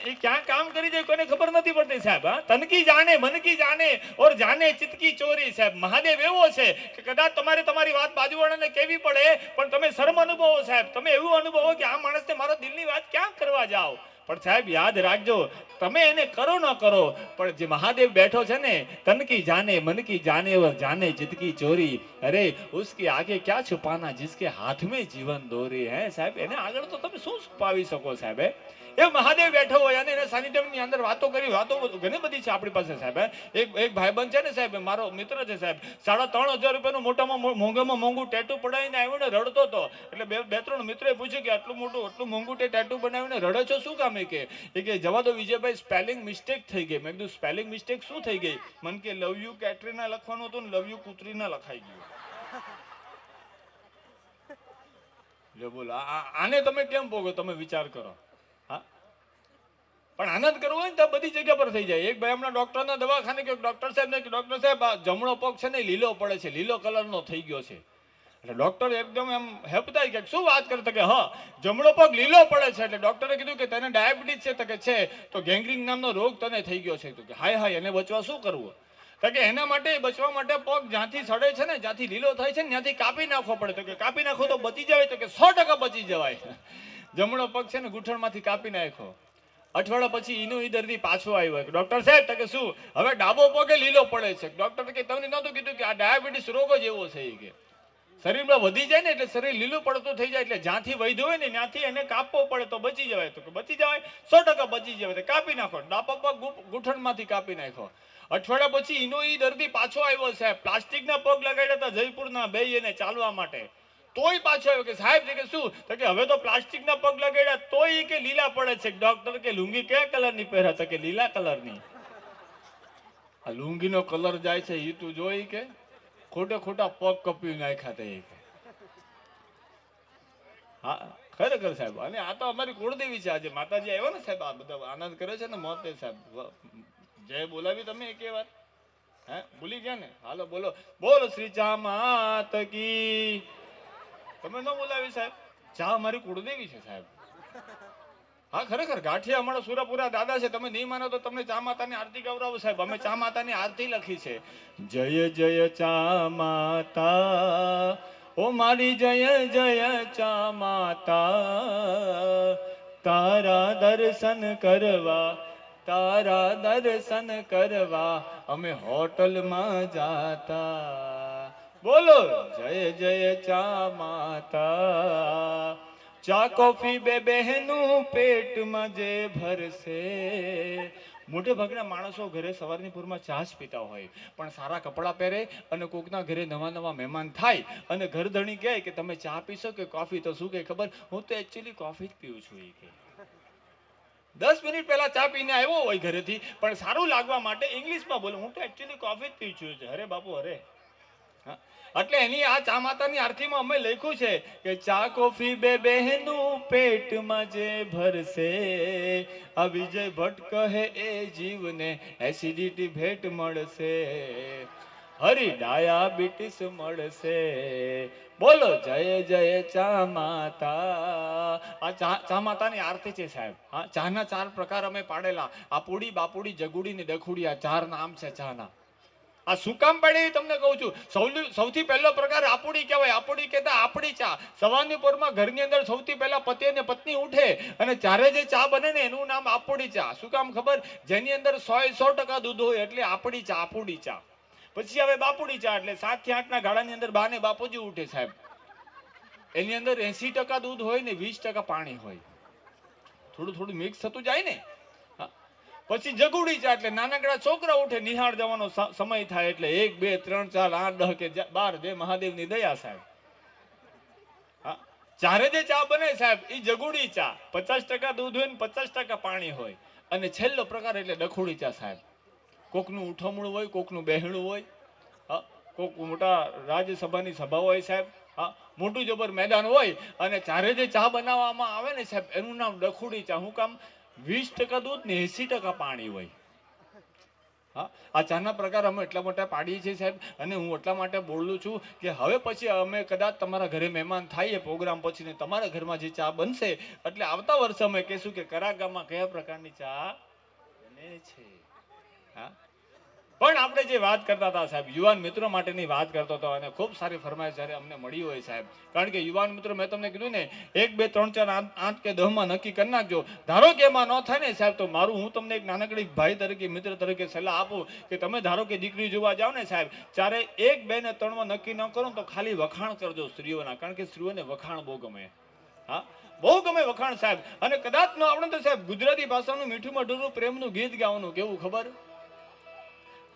એ ક્યાં કામ કરી જાય કોઈને ખબર નથી પડતી સાહેબ. હા, તનકી જાને મન કી જાને ઓર જાને ચિત્ત કી ચોરી સાહેબ. મહાદેવ એવો છે કે કદાચ તમારી વાત બાજુવાળાને કેવી પડે પણ તમે શરમ અનુભવો સાહેબ. તમે એવું અનુભવો કે આ માણસને મારો દિલની વાત ક્યાં કરવા જાઓ. પણ સાહેબ યાદ રાખજો, તમે એને કરો ન કરો, પણ જે મહાદેવ બેઠો છે ને, તન કી જાને મન કી જાને ઓર જાને ચિત્ત કી ચોરી, અરે ઉસકે આગે ક્યાં છુપાના જિસકે હાથ મેં જીવન દોરી. હે સાહેબ, એને આગળ તો તમે શું છુપાવી શકો સાહેબ? એ મહાદેવ બેઠો હોય અને એના સાનિધ્યની અંદર વાતો ઘણી બધી છે આપણી પાસે સાહેબ. એક ભાઈબંધ છે ને સાહેબ, મારો મિત્ર છે સાહેબ, 3,500 રૂપિયાનું મોટામાં મોંઘું ટેટુ પડાવીને આવ્યો ને રડતો હતો. એટલે 2-3 મિત્રોએ પૂછ્યું કે આટલું મોંઘું ટેટુ બનાવીને રડે છો શું કામ? એ કે જવા દો વિજયભાઈ, સ્પેલિંગ મિસ્ટેક થઈ ગઈ. મેં કીધું સ્પેલિંગ મિસ્ટેક શું થઈ ગઈ? મને કે લવ યુ કેટરીના લખવાનું હતું ને લવ યુ કુતરીના લખાઈ ગયું. લે બોલો, આને તમે કેમ ભોગો? તમે વિચાર કરો. હા, પણ આનંદ કરવો હોય ને તો બધી જગ્યા પર થઈ જાય. એક ભાઈ હમણાં ડોક્ટરના દવાખાને કે ડોક્ટર સાહેબ ને, ડોક્ટર સાહેબ આ જમણો પગ છે ને લીલો પડે છે, લીલો કલરનો થઈ ગયો છે. એટલે ડોક્ટર એકદમ એમ હેપતાઈ કે શું વાત કરતા કે હા જમણો પગ લીલો પડે છે. એટલે ડોક્ટરે કીધું કે તને ડાયાબિટીસ છે? તો કે છે. તો ગેંગ્રીન નામનો રોગ તને થઈ ગયો છે. તો કે હાય એને બચવા શું કરવું? તો કે એના માટે બચવા માટે પગ જ્યાંથી સડે છે ને, જ્યાંથી લીલો થાય છે ને ત્યાંથી કાપી નાખવો પડે. તો કે કાપી નાખો તો બચી જવાય? તો કે 100% બચી જવાય. જમણો પગ છે ને ગૂંઠણમાંથી કાપી નાખ્યો. અઠવાડિયા પછી એનો ઈ દર્દી પાછો આવ્યો. ડોક્ટર સાહેબ, તો કે શું હવે ડાબો પગે લીલો પડે છે? ડોક્ટર કે તમને નહોતું કીધું કે આ ડાયાબિટીસ રોગ જ એવો છે કે શરીરમાં વધી જાય ને એટલે શરીર લીલું પડતું થઈ જાય, એટલે જ્યાંથી વૈધું હોય ને ત્યાંથી એને કાપવો પડે તો બચી જવાય. તો કે બચી જવાય, 100% બચી જવાય. તો કાપી નાખો. ડાબો પગ ગૂંઠણમાંથી કાપી નાખો. અઠવાડિયા પછી એનો ઈ દર્દી પાછો આવ્યો. સાહેબ, પ્લાસ્ટિકના પગ લગાડ્યા હતા જયપુરના બે એને ચાલવા માટે, તોય પાછો આવ્યો. કે સાહેબ કે શું? તો કે હવે તો પ્લાસ્ટિકના પગ લગાડ્યા તોય કે લીલા પડે છે. ડોક્ટર કે લુંગી કયા કલરની પહેરા? તો કે લીલા કલરની. આ લુંગીનો કલર જાય છે એ તું જોઈ કે ખોટા પગ કપી નાખ્યા તે. હા ખરેખર સાહેબ. અને આ તો અમારી કુળદેવી છે. આજે માતાજી આવ્યા ને સાહેબ, આ બધા આનંદ કરે છે ને મોતે સાહેબ. જય બોલાવી તમે એક વાર? હે ભૂલી ગયા ને? હાલો બોલો, બોલો શ્રી ચા માત કી. તમે ન બોલાવી સાહેબ? ચા અમારી કુળદેવી છે સાહેબ. હા ખરેખર. ગાંઠિયા અમારા સુરાપુરા દાદા છે. તમે નહીં માનો તો તમને ચા માતાની આરતી ગૌરવ સાહેબ. અમે ચા માતાની આરતી લખી છે. જય જય ચા માતા, ઓ મારી જય જય ચા માતા, તારા દર્શન કરવા, તારા દર્શન કરવા અમે હોટલમાં જાતા. બોલો જય જય ચા માતા. ચા કોફી બે બહેનું પેટમાં જે ભરશે. મોટે ભાગના માણસો ઘરે સવારની પૂરમાં ચા જ પીતા હોય, પણ સારા કપડાં પહેરે અને કોકના ઘરે નવા મહેમાન થાય અને ઘરધણી કહે કે તમે ચા પીશો કે કોફી? તો શું કે ખબર? હું તો એકચ્યુઅલી કોફી જ પીઉં છું. એ કે 10 મિનિટ પહેલા ચા પીને આવ્યો હોય ઘરેથી, પણ સારું લાગવા માટે ઇંગ્લિશમાં બોલે હું તો એકચ્યુઅલી કોફી જ પીઉં છું. અરે બાપુ અરે. એટલે એની આ ચા માતાની આરતીમાં અમે લખ્યું છે કે ચા કોફી બે બહેનું પેટમાં જે ભરશે, આ વિજય ભટ્ટ કહે એ જીવને એસિડિટી ભેટ મળશે, હરી ડાયાબિટીસ મળશે. બોલો જય જય ચા માતા. આ ચા માતાની આરતી છે સાહેબ. હા, ચાના 4 પ્રકાર અમે પાડેલા. આપુડી, બાપુડી, જગુડી ને દખુડી. આ 4 નામ છે ચાના. આ શું કામ પડે એ તમને કહું છું. સૌથી પહેલો પ્રકાર આપુડી કહેવાય. આપુડી કહેતા આપડી ચા. સવારની પોરમાં ઘરની અંદર સૌથી પહેલા પતિ અને પત્ની ઉઠે અને ચારે જે ચા બને ને એનું નામ આપુડી ચા. શું કામ ખબર? જેની અંદર 100% દૂધ હોય એટલે આપડી ચા, આપુડી ચા. પછી હવે બાપુડી ચા, એટલે 7 થી 8 ના ગાળાની અંદર બા ને બાપુજી ઉઠે સાહેબ. એની અંદર 80% દૂધ હોય ને 20% પાણી હોય. થોડું મિક્સ થતું જાય ને. પછી જગુડી ચા, એટલે નાનકડા છોકરા ઉઠે, નિહાળ જવાનો સમય થાય એટલે 1 2 3 4 8 10 કે 12 જે મહાદેવની દયા સાહેબ. હા, ચારે જે ચા બને સાહેબ એ જગુડી ચા. 50% દૂધ હોય ને 50% પાણી હોય. અને છેલ્લો પ્રકાર એટલે ડખુડી ચા સાહેબ. કોકનું ઉઠમણું હોય, કોકનું બહેણું હોય, હા, કોક મોટા રાજ્યસભાની સભા હોય સાહેબ, હા, મોટું જબર મેદાન હોય અને ચારે જે ચા બનાવવામાં આવે ને સાહેબ એનું નામ ડખુડી ચા. શું કામ? 20% દૂધ ને 80% પાણી હોય. હા, આ ચાના પ્રકાર અમે એટલા માટે પાડીએ છીએ સાહેબ. અને હું એટલા માટે બોલું છું કે હવે પછી અમે કદાચ તમારા ઘરે મહેમાન થાય પ્રોગ્રામ પછી ને તમારા ઘરમાં જે ચા બનશે એટલે આવતા વર્ષે અમે કહેશું કે કરા ગામમાં કયા પ્રકારની ચા બને છે. હા, પણ આપણે જે વાત કરતા હતા સાહેબ, યુવાન મિત્રો માટેની વાત કરતો હતો અને ખૂબ સારી ફરમાઈશ જ્યારે અમને મળી હોય સાહેબ. કારણ કે યુવાન મિત્રો મેં તમને કીધું ને 1 2 3 4 8 કે 10 માં નક્કી કરી નાખજો. ધારો કે એમાં ન થાય ને સાહેબ તો મારું હું તમને એક નાનકડી ભાઈ તરીકે મિત્ર તરીકે સલાહ આપું કે તમે ધારો કે દીકરી જોવા જાઓ ને સાહેબ, જ્યારે 1 2 ને 3 માં નક્કી ન કરો તો ખાલી વખાણ કરજો સ્ત્રીઓના. કારણ કે સ્ત્રીઓને વખાણ બહુ ગમે. હા, બહુ ગમે વખાણ સાહેબ. અને કદાચ ન આવડે તો સાહેબ ગુજરાતી ભાષાનું મીઠું મધુરું પ્રેમનું ગીત ગાવાનું. કેવું ખબર?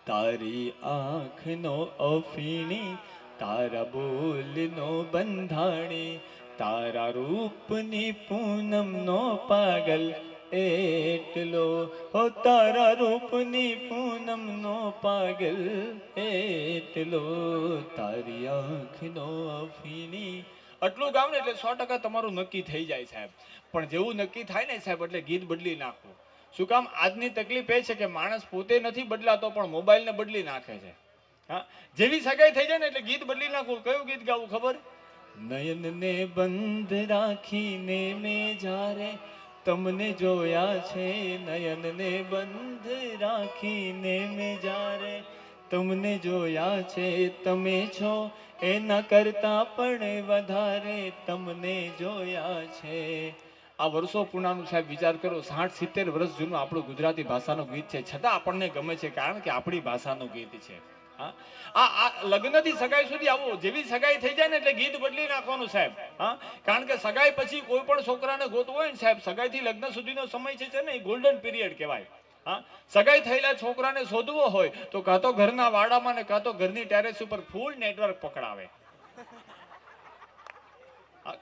તારી આંખનો અફીણી, તારા બોલનો બંધાણી, તારા રૂપની પૂનમનો પાગલ એટલો, હો તારા રૂપની પૂનમનો પાગલ એટલો, તારી આંખનો અફીણી. આટલું ગાવ ને એટલે 100% તમારું નક્કી થઈ જાય સાહેબ. પણ જેવું નક્કી થાય ને સાહેબ એટલે ગીત બદલી નાખવું. શું કામ? આજની તકલીફ એ છે કે માણસ પોતે નથી બદલાતો પણ મોબાઈલને બદલી નાખે છે. હા, જેવી સગાઈ થઈ જાય ને એટલે ગીત બદલી નાખવું. કયું ગીત ગાવું ખબર? નયનને બંધ રાખીને મેં જ્યારે તમને જોયા છે, નયનને બંધ રાખીને મેં જ્યારે તમને જોયા છે તમે છો એના કરતા પણ વધારે તમને જોયા છે. આ વર્ષો પૂર્ણાનું સાહેબ વિચાર કરો, 60-70 વર્ષ જૂનું આપણું ગુજરાતી ભાષાનું ગીત છે, છતાં આપણને ગમે છે કારણ કે આપણી ભાષાનું ગીત છે. હા, આ લગ્નથી સગાઈ સુધી આવું, જેવી સગાઈ થઈ જાય ને એટલે ગીત બદલી નાખવાનું સાહેબ. હા, કારણ કે સગાઈ પછી કોઈ પણ છોકરાને ગોતવો હોય ને સાહેબ, સગાઈથી લગ્ન સુધીનો સમય છે ને એ ગોલ્ડન પીરિયડ કહેવાય. હા, સગાઈ થયેલા છોકરાને શોધવો હોય તો કાં તો ઘરના વાડામાં ને કાં તો ઘરની ટેરેસ ઉપર ફૂલ નેટવર્ક પકડાવે.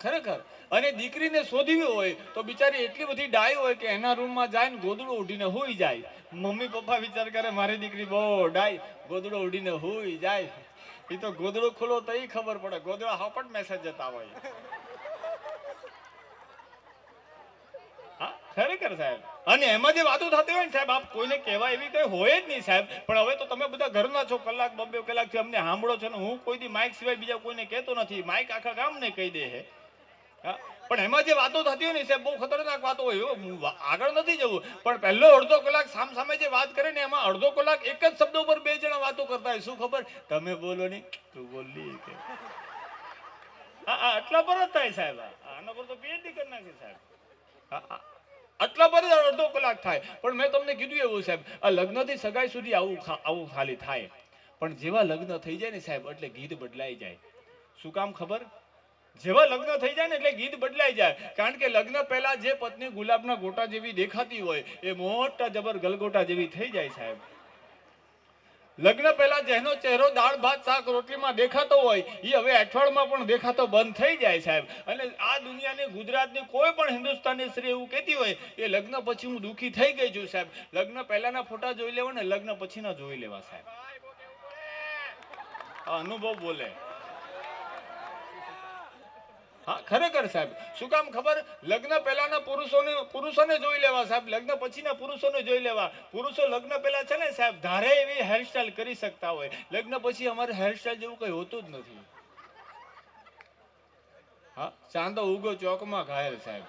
ખરેખર. અને દીકરીને શોધવી હોય તો બિચારી એટલી બધી ડાય હોય કે એના રૂમમાં જાય ને ગોદડું ઉડીને હોઈ જાય. મમ્મી પપ્પા વિચાર કરે મારી દીકરી બહુ ડાય, ગોદડું ઉડીને હોઈ જાય. એ તો ગોદડું ખોલો તો ખબર પડે, ગોદડા હાપટ મેસેજ જતા હોય. હા, ખરેખર સાહેબ. અને એમાં જે વાતો થતી હોય ને સાહેબ, આપ કોઈને કહેવાય એવી કઈ હોય જ નહીં સાહેબ. પણ હવે તો તમે બધા ઘરના છો, કલાક 2-2 કલાકથી અમને સાંભળો છો ને હું કોઈ દી માઇક સિવાય બીજા કોઈને કહેતો નથી. માઇક આખા ગામને કહી દે છે. પણ એમાં જે વાતો થતી હોય ને સાહેબ, બહુ ખતરનાક વાતો હોય. આગળ નથી જવું, પણ પહેલો અડધો કલાક સામે જે વાત કરે ને એમાં અડધો કલાક એક જ શબ્દ ઉપર 2 જણા વાતો કરતા હોય. શું ખબર? તમે બોલો નહીં, તું બોલી કે આટલા પર જ થાય સાહેબ. આના પર તો પીએચડી કરી નાખી સાહેબ. આટલા પર જ અડધો કલાક થાય. પણ મેં તમને કીધું એવું સાહેબ, આ લગ્નથી સગાઈ સુધી આવું ખાલી થાય. પણ જેવા લગ્ન થઈ જાય ને સાહેબ એટલે ગીત બદલાઈ જાય. શું કામ ખબર? જેવા લગ્ન થઈ જાય ને એટલે ગીત બદલાઈ જાય. કારણ કે લગ્ન પહેલા જે પત્ની ગુલાબના ગોટા જેવી દેખાતી હોય એ મોટા જબર ગલગોટા જેવી થઈ જાય સાહેબ. લગ્ન પહેલા જેનો ચહેરો દાળ ભાત શાક રોટલીમાં દેખાતો હોય એ હવે અઠવાડિયામાં પણ દેખાતો બંધ થઈ જાય સાહેબ. અને આ દુનિયાની ગુજરાતની કોઈ પણ હિન્દુસ્તાની સ્ત્રી એવું કહેતી હોય કે લગ્ન પછી હું દુઃખી થઈ ગઈ છું સાહેબ, લગ્ન પહેલાના ફોટા જોઈ લેવા ને લગ્ન પછીના જોઈ લેવા સાહેબ. આ અનુભવ બોલે. હા, ખરેખર સાહેબ. શું કામ ખબર? લગ્ન પહેલાના પુરુષોને જોઈ લેવા સાહેબ, લગ્ન પછીના પુરુષોને જોઈ લેવા. પુરુષો લગ્ન પહેલા છે ને સાહેબ ધારે એવી હેરસ્ટાઈલ કરી શકતા હોય, લગ્ન પછી અમારે હેરસ્ટાઈલ જેવું કઈ હોતું જ નથી. હા, ચાંદો ઉગો ચોકમાં ઘાયલ સાહેબ.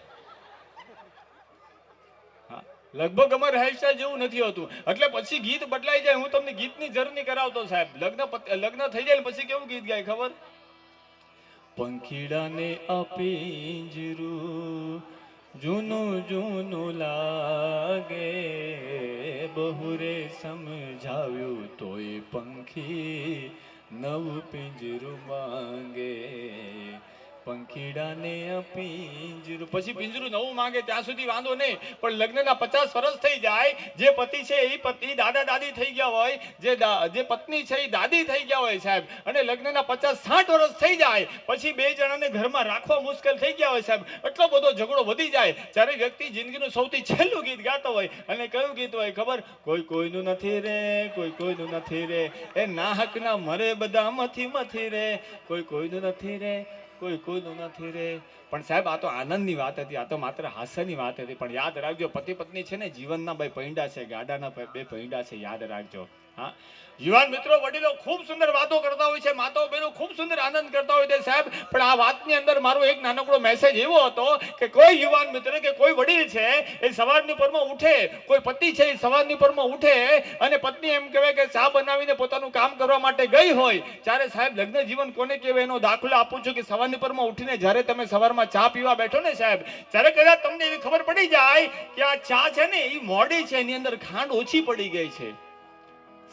હા, લગભગ અમારે હેરસ્ટાઈલ જેવું નથી હોતું. એટલે પછી ગીત બદલાઈ જાય. હું તમને ગીતની જર્ની કરાવતો સાહેબ. લગ્ન થઈ જાય પછી કેવું ગીત ગાય ખબર? પંખીડાને પિંજરું જૂનું જૂનું લાગે, બહુરે સમજાવ્યું તોય પંખી નવું પિંજરું માંગે. પંખીડાને પિંજરું, પછી પિંજરું નવું માંગે ત્યાં સુધી વાંધો નહીં. પણ લગ્નના 50 વર્ષ થઈ જાય, જે પતિ છે એ પત્ની દાદા દાદી થઈ ગયા હોય, જે પત્ની છે એ દાદી થઈ ગયા હોય સાહેબ, અને લગ્નના 50-60 વર્ષ થઈ જાય પછી 2 જણાને ઘરમાં રાખવા મુશ્કેલ થઈ ગયા હોય સાહેબ. એટલો બધો ઝઘડો વધી જાય જ્યારે વ્યક્તિ જિંદગીનું સૌથી છેલ્લું ગીત ગાતો હોય. અને કયું ગીત હોય ખબર? કોઈ કોઈનું નથી રે, કોઈ કોઈનું નથી રે, એ ના હક ના મરે બધા મથી રે, કોઈ કોઈનું નથી રે, કોઈ કોઈનું નથી રે. પણ સાહેબ આ તો આનંદની વાત હતી, આ તો માત્ર હાસ્યની વાત હતી. પણ યાદ રાખજો, પતિ પત્ની છે ને જીવનના 2 પૈંડા છે, ગાડાના 2 પૈંડા છે, યાદ રાખજો. હા, યુવાન મિત્રો વડીલો ખૂબ સુંદર વાતો કરતા હોય છે, માતાઓ બહેનો ખૂબ સુંદર આનંદ કરતા હોય છે સાહેબ. પણ આ વાતની અંદર મારો એક નાનકડો મેસેજ એવો હતો કે કોઈ યુવાન મિત્ર કે કોઈ વડીલ છે એ સવારની પરમાં ઉઠે, કોઈ પતિ છે એ સવારની પરમાં ઉઠે અને પત્ની એમ કહેવાય કે ચા બનાવીને પોતાનું કામ કરવા માટે ગઈ હોય, ત્યારે સાહેબ લગ્ન જીવન કોને કહેવાય એનો દાખલો આપું છું કે સવારની પરમાં ઉઠીને જ્યારે તમે સવારમાં ચા પીવા બેઠો ને સાહેબ, ત્યારે કદાચ તમને એવી ખબર પડી જાય કે આ ચા છે ને એ મોડી છે, એની અંદર ખાંડ ઓછી પડી ગઈ છે.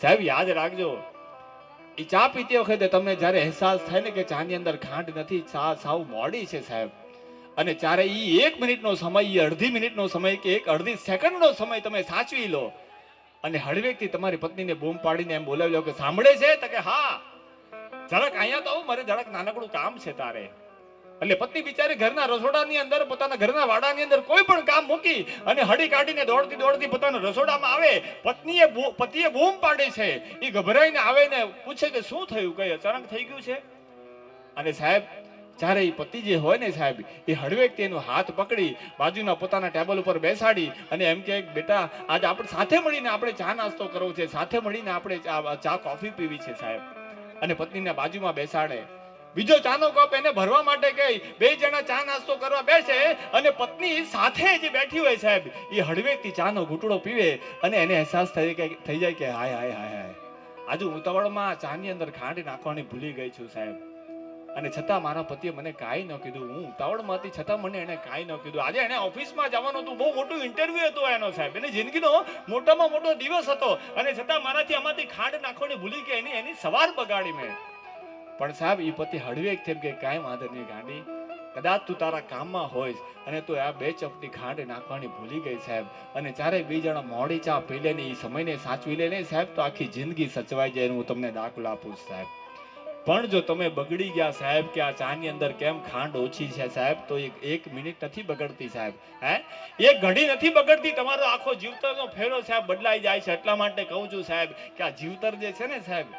સાહેબ યાદ રાખજો, એ ચા પીતી વખતે તમને જ્યારે અહેસાસ થાય ને કે ચાની અંદર ખાંડ નથી, ચા સાવ મોડી છે સાહેબ, અને ત્યારે એ 1 મિનિટનો સમય, એ અડધી મિનિટનો સમય કે અડધી સેકન્ડનો સમય તમે સાચવી લો અને હળવેકથી તમારી પત્નીને બૂમ પાડીને એમ બોલાવી લો કે સાંભળે છે? તો કે હા, જરાક અહીંયા તો આવું, મારે જરાક નાનકડું કામ છે તારે. એટલે પત્ની બિચારી ઘરના રસોડાની અંદર, પોતાના ઘરના વાડાની અંદર કોઈ પણ કામ મૂકી અને હળી કાઢીને દોડતી પોતાના રસોડામાં આવે. પતિએ બૂમ પાડી છે, એ ગભરાઈને આવે ને પૂછે કે શું થયું, કઈ અચાનક થઈ ગયું છે? અને સાહેબ જ્યારે એ પતિ જે હોય ને સાહેબ, એ હળવેકથી એનો હાથ પકડી બાજુના પોતાના ટેબલ ઉપર બેસાડી અને એમ કે બેટા આજે આપણે સાથે મળીને આપણે ચા નાસ્તો કરવો છે, સાથે મળીને આપણે ચા કોફી પીવી છે સાહેબ. અને પત્નીને બાજુમાં બેસાડે, બીજો ચાનો કપ એને ભરવા માટે ગઈ, 2 જણા ચા નાસ્તો કરવા બેસે અને પત્ની સાથે જે બેઠી હોય સાહેબ, એ હળવેકથી ચાનો ઘૂંટડો પીવે અને એને અહેસાસ થઈ જાય કે હાય હાય હાય હાય, આજે ઉતાવળમાં ચાની અંદર ખાંડ નાખવાની ભૂલી ગઈ છું સાહેબ, અને છતાં મારા પતિએ મને કાંઈ ન કીધું. હું ઉતાવળમાં હતી છતાં મને એને કાંઈ ન કીધું. આજે એને ઓફિસમાં જવાનું હતું, બહુ મોટું ઇન્ટરવ્યુ હતું એનો સાહેબ, એની જિંદગીનો મોટામાં મોટો દિવસ હતો, અને છતાં મારાથી આમાંથી ખાંડ નાખવાની ભૂલી ગઈ. એની સવાર બગાડી મેં. પણ સાહેબ એ પતિ હળવેક થેમ કે કાંઈ વાંધો નહીં ગાંડી, કદાચ તું તારા કામમાં હોઈશ અને તું આ 2 ચપટી ખાંડ નાખવાની ભૂલી ગઈ સાહેબ, અને ચારે 2 જણા મોડી ચા પી લે ને એ સમયને સાચવી લે ને સાહેબ, તો આખી જિંદગી સચવાઈ જાય. હું તમને દાખલો આપું સાહેબ. પણ જો તમે બગડી ગયા સાહેબ કે આ ચાની અંદર કેમ ખાંડ ઓછી છે સાહેબ, તો એક મિનિટ નથી બગડતી સાહેબ, હે એક ઘડી નથી બગડતી, તમારો આખો જીવતરનો ફેરો સાહેબ બદલાઈ જાય છે. એટલા માટે કહું છું સાહેબ કે આ જીવતર જે છે ને સાહેબ,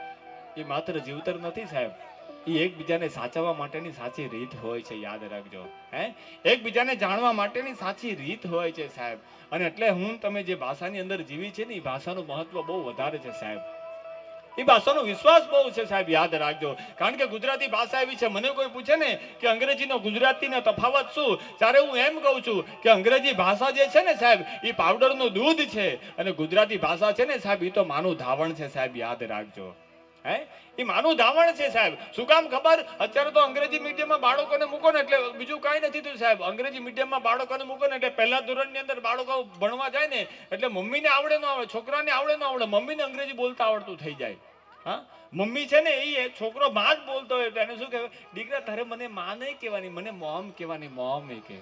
એ માત્ર જીવતર નથી સાહેબ, એ એકબીજાને સાચવવા માટેની સાચી રીત હોય છે. યાદ રાખજો, હે એકબીજાને જાણવા માટેની સાચી રીત હોય છે સાહેબ. અને એટલે તમે જે ભાષાની અંદર જીવી છે ને, એ ભાષાનું મહત્વ બહુ વધારે છે સાહેબ, એ ભાષાનો વિશ્વાસ બહુ છે સાહેબ. યાદ રાખજો, કારણ કે ગુજરાતી ભાષા એવી છે, મને કોઈ પૂછે ને કે અંગ્રેજીનો ગુજરાતીનો તફાવત શું, ત્યારે હું એમ કહું છું કે અંગ્રેજી ભાષા જે છે ને સાહેબ, એ પાવડરનું દૂધ છે, અને ગુજરાતી ભાષા છે ને સાહેબ, એ તો માનું ધાવણ છે સાહેબ. યાદ રાખજો, હે એ માનું ધાવણ છે સાહેબ. શું કામ ખબર? અત્યારે તો અંગ્રેજી મીડિયમમાં બાળકોને મૂકો ને એટલે બીજું કાંઈ નથી થયું સાહેબ. અંગ્રેજી મીડિયમમાં બાળકોને મૂકો ને એટલે પહેલા ધોરણની અંદર બાળકો ભણવા જાય ને એટલે મમ્મીને આવડે ન આવડે, છોકરાને આવડે ન આવડે, મમ્મીને અંગ્રેજી બોલતા આવડતું થઈ જાય. હા, મમ્મી છે ને એ છોકરો માં જ બોલતો હોય તો એને શું કહેવાય, દીકરા તારે મને માં નહીં કહેવાની, મને મોમ કહેવાની. મોમ એ કે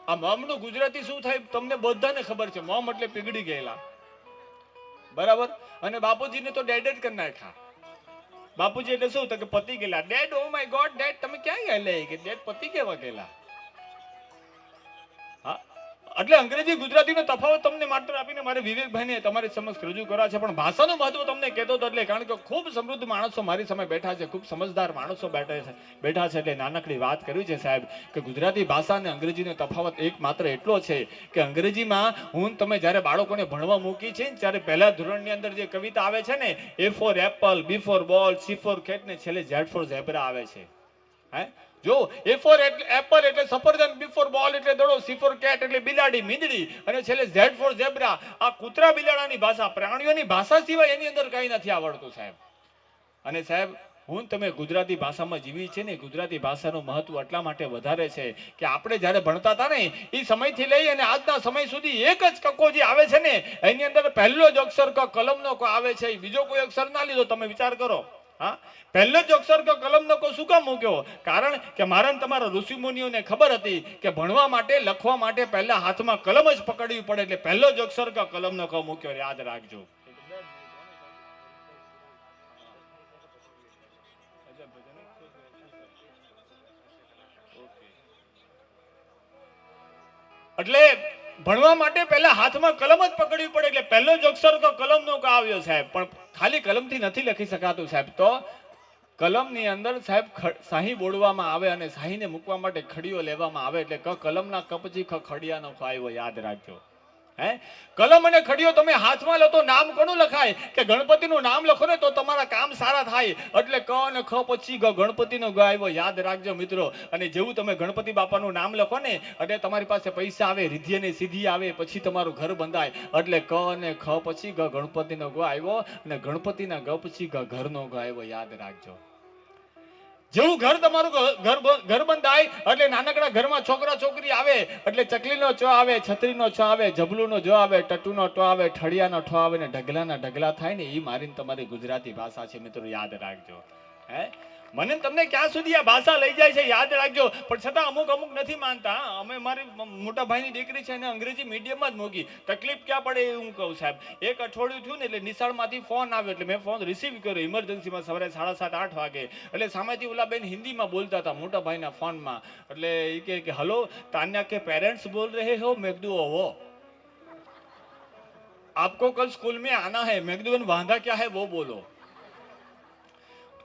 આ મોમનું ગુજરાતી શું થાય તમને બધાને ખબર છે. મોમ એટલે પીગળી ગયેલા, બરાબર. અને બાપુજીને તો ડેડ જ કરી નાખ્યા. બાપુજી એટલે શું તો કે પતિ ગયેલા. Dad, oh my God dad, તમે ક્યાં ગયેલા? કે ડેડ પતિ કેવા ગયેલા. હા, એટલે અંગ્રેજી ગુજરાતીનો તફાવત તમને માત્ર આપીને મારે વિવેકભાઈને તમારી સમક્ષ રજૂ કરવા છે. પણ ભાષાનું મહત્વ તમને કહેતો હતો એટલે, કારણ કે ખૂબ સમૃદ્ધ માણસો મારી સામે બેઠા છે, ખૂબ સમજદાર માણસો બેઠા છે, એટલે નાનકડી વાત કરવી છે સાહેબ કે ગુજરાતી ભાષા અને અંગ્રેજીનો તફાવત એક માત્ર એટલો છે કે અંગ્રેજીમાં તમે જ્યારે બાળકોને ભણવા મૂકી છે ત્યારે પહેલા ધોરણની અંદર જે કવિતા આવે છે ને, A for apple, B for ball, C for cat ને છેલ્લે Z for zebra આવે છે. હે જો A for apple એટલે સફરજન, B for ball એટલે દડો, C for cat એટલે બિલાડી મીંદડી, અને છેલ્લે Z for zebra આ કૂતરા બિલાડાની ભાષા, પ્રાણીઓની ભાષા સિવાય એની અંદર કંઈ નથી આવડતું સાહેબ. અને સાહેબ તમે ગુજરાતી ભાષામાં જીવી છે ને, ગુજરાતી ભાષાનું મહત્વ એટલા માટે વધારે છે કે આપણે જ્યારે ભણતા હતા ને એ સમયથી લઈ અને આજના સમય સુધી એક જ કક્કો જે આવે છે ને, એની અંદર પહેલો જ અક્ષર ક કલમનો ક આવે છે, બીજો કોઈ અક્ષર ના લીધો. તમે વિચાર કરો, હા પહેલો જ અક્ષર ક કલમનો કો શું કામ મૂક્યો? કારણ કે મારા તમારા ઋષિ મુનિઓને ખબર હતી કે ભણવા માટે, લખવા માટે પહેલા હાથમાં કલમ જ પકડવી પડે, એટલે પહેલો જ અક્ષર ક કલમનો ક મૂક્યો. યાદ રાખજો. એટલે ભણવા માટે પહેલા હાથમાં કલમ જ પકડવી પડે, એટલે પહેલો જ અક્ષર ક કલમનો ક આવ્યો સાહેબ. પણ ખાલી કલમથી નથી લખી શકાતું સાહેબ, તો કલમની અંદર સાહેબ શાહી બોલવામાં આવે અને શાહીને મૂકવા માટે ખડીઓ લેવામાં આવે, એટલે ક કલમના ક પછી ખ ખડિયાનો ખ આવ્યો. યાદ રાખજો, હે કલમ અને ખડીઓ તમે હાથમાં લો તો નામ કોનું લખાય? કે ગણપતિનું નામ લખો ને તો તમારા કામ સારા થાય, એટલે ક અને ખ પછી ગ ગણપતિનો ગ આવ્યો. યાદ રાખજો મિત્રો. અને જેવું તમે ગણપતિ બાપાનું નામ લખો ને એટલે તમારી પાસે પૈસા આવે, રિદ્ધિ અને સિદ્ધિ આવે, પછી તમારું ઘર બંધાય, એટલે ક અને ખ પછી ગ ગણપતિનો ગ આવ્યો, અને ગણપતિના ગ પછી ગ ઘરનો ગ આવ્યો. યાદ રાખજો. જેવું ઘર તમારું ઘર બંધાય એટલે નાનકડા ઘરમાં છોકરા છોકરી આવે એટલે ચકલીનો ચ આવે, છત્રીનો છ આવે, જબલુનો જ આવે, ટટુનો ટ આવે, ઠળિયાનો ઠ આવે ને ઢગલાના ઢગલા થાય ને, એ મારીને તમારી ગુજરાતી ભાષા છે મિત્રો. યાદ રાખજો. હે મને તમને ક્યાં સુધી આ ભાષા લઈ જાય છે યાદ રાખજો. પણ છતાં અમુક નથી માનતા. અમે મારી મોટા ભાઈની દીકરી છે એને અંગ્રેજી મીડિયમમાં જ મૂકી. તકલીફ ક્યાં પડે એ હું કહું સાહેબ. એક અઠવાડિયું થયું ને એટલે નિશાળમાંથી ફોન આવ્યો, એટલે મેં ફોન રિસીવ કર્યો ઇમરજન્સીમાં સવારે 7:30 8 વાગે. એટલે સામેથી ઓલા બેન હિન્દીમાં બોલતા હતા મોટા ભાઈના ફોનમાં. એટલે એ કે હલો તાન્યા કે પેરેન્ટ્સ બોલ રહે હો? મેં કીધું ઓહો आपको कल स्कूल में आना है. मैं कीधुं वांधा क्या है वो बोलो.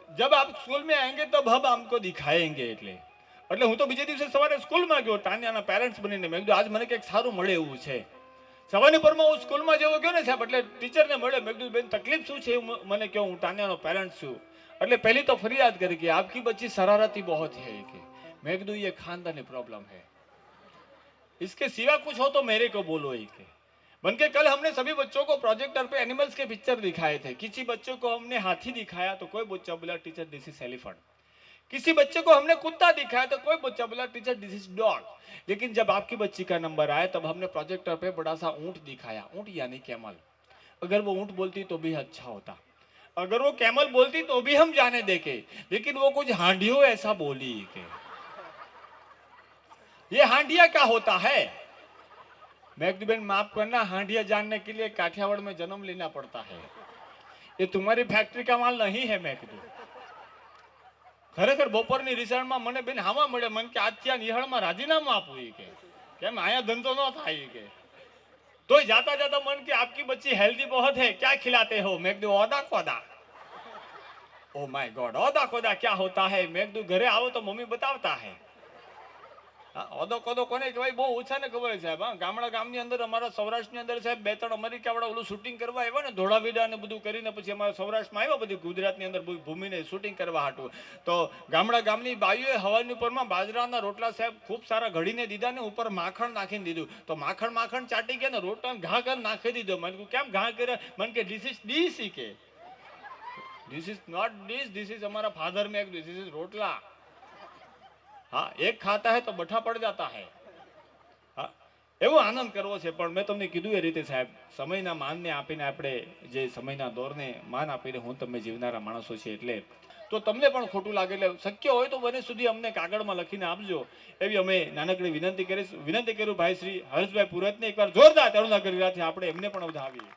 जब आप स्कूल में आएंगे तब हम आपको दिखाएंगे. એટલે હું તો બીજે દિવસે સવારે સ્કૂલમાં ગયો તાન્યાના પેરેન્ટ્સ બનીને. મેં કીધું આજ મને કંઈક સારું મળે એવું છે. સવારની પરમાં હું સ્કૂલમાં જેવો ગયો ને સાહેબ એટલે ટીચરને મળ્યો. મેં કીધું બેન તકલીફ શું છે મને કહો, હું તાન્યાનો પેરેન્ટ્સ છું. એટલે પહેલી તો ફરિયાદ કરી કે આપકી બચ્ચી शरारती बहुत है. કે મેં કીધું ये खानदानी प्रॉब्लम है, इसके सिवा कुछ हो तो मेरे को बोलो. કે मन के कल हमने सभी बच्चों को प्रोजेक्टर पे एनिमल्स के पिक्चर दिखाए थे। किसी बच्चों को हमने हाथी दिखाया तो कोई बच्चा बोला टीचर दिस इज एलिफेंट। किसी बच्चे को हमने कुत्ता दिखाया तो कोई बच्चा बोला टीचर दिस इज डॉग। लेकिन जब आपकी बच्ची का नंबर आया तब हमने प्रोजेक्टर पे बड़ा सा ऊंट दिखाया, ऊंट यानी कैमल। अगर वो ऊंट बोलती तो भी अच्छा होता, अगर वो कैमल बोलती तो भी हम जाने देके, लेकिन वो कुछ हांडियो ऐसा बोली के ये हांडिया क्या होता है। मैगदूबेन माफ करना, हांडिया जानने के लिए काठियावाड़ में जन्म लेना पड़ता है। ये तुम्हारी फैक्ट्री का माल नहीं है मैगदू। खरेखर બપોરની રિસર્ચમાં મને બેન હાવા મળે, મન કે આજથી આ નિહાળમાં રાજીનામું આપવું ઈ કે કેમ આયા ધંધો ન થાય ઈ કે तो जाता जाता मन की आपकी बच्ची हेल्दी बहुत है, क्या खिलाते हो। मैगदू ओदा खोदा। ओ माय गॉड, ओदा खोदा क्या होता है। मैगदू घरे आओ तो मम्मी बतावता है। ઓદો કોદો કોને કહેવાય બહુ ઓછા ને ખબર છે સાહેબ। હા, ગામડા ગામની અંદર અમારા સૌરાષ્ટ્રની અંદર સાહેબ 2-3 અમેરિકા વાળા ઓલું શૂટિંગ કરવા આવ્યા ને, ધોળાવીરા ને બધું કરીને પછી અમારા સૌરાષ્ટ્રમાં આવ્યા, બધી ગુજરાતની અંદર ભૂમિને શૂટિંગ કરવા હાટું। તો ગામડા ગામની બાઈઓએ હવાની ઉપરમાં બાજરાના રોટલા સાહેબ ખૂબ સારા ઘડીને દીધા ને ઉપર માખણ નાખીને દીધું। તો માખણ ચાટી ગયા ને રોટલાને ઘા ઘા નાખી દીધો। મને કહ્યું કેમ ઘા કર્યા, મને કે ધીસ ઇઝ ડીશ કે this is not dish, this is हमारा फादर में धीस इज रोटला। हाँ, एक खाता है तो बठा पड़ जाता है। हाँ, એવો આનંદ કરવો છે। પણ મેં તમને કીધું એ રીતે સાહેબ, સમયના માનને આપીને આપણે જે સમયના દોરને માન આપીને હું તમે જીવનારા માણસો છે, એટલે તો તમને પણ ખોટું લાગે એટલે શક્ય હોય તો બને સુધી અમને કાગળમાં લખીને આપજો, એવી અમે નાનકડી વિનંતી કરીશ। વિનંતી કરું ભાઈ શ્રી હર્ષભાઈ પુરોહિતને એકવાર જોરદાર તાળીઓના ગણગણાટથી આપણે એમને પણ વધાવીએ।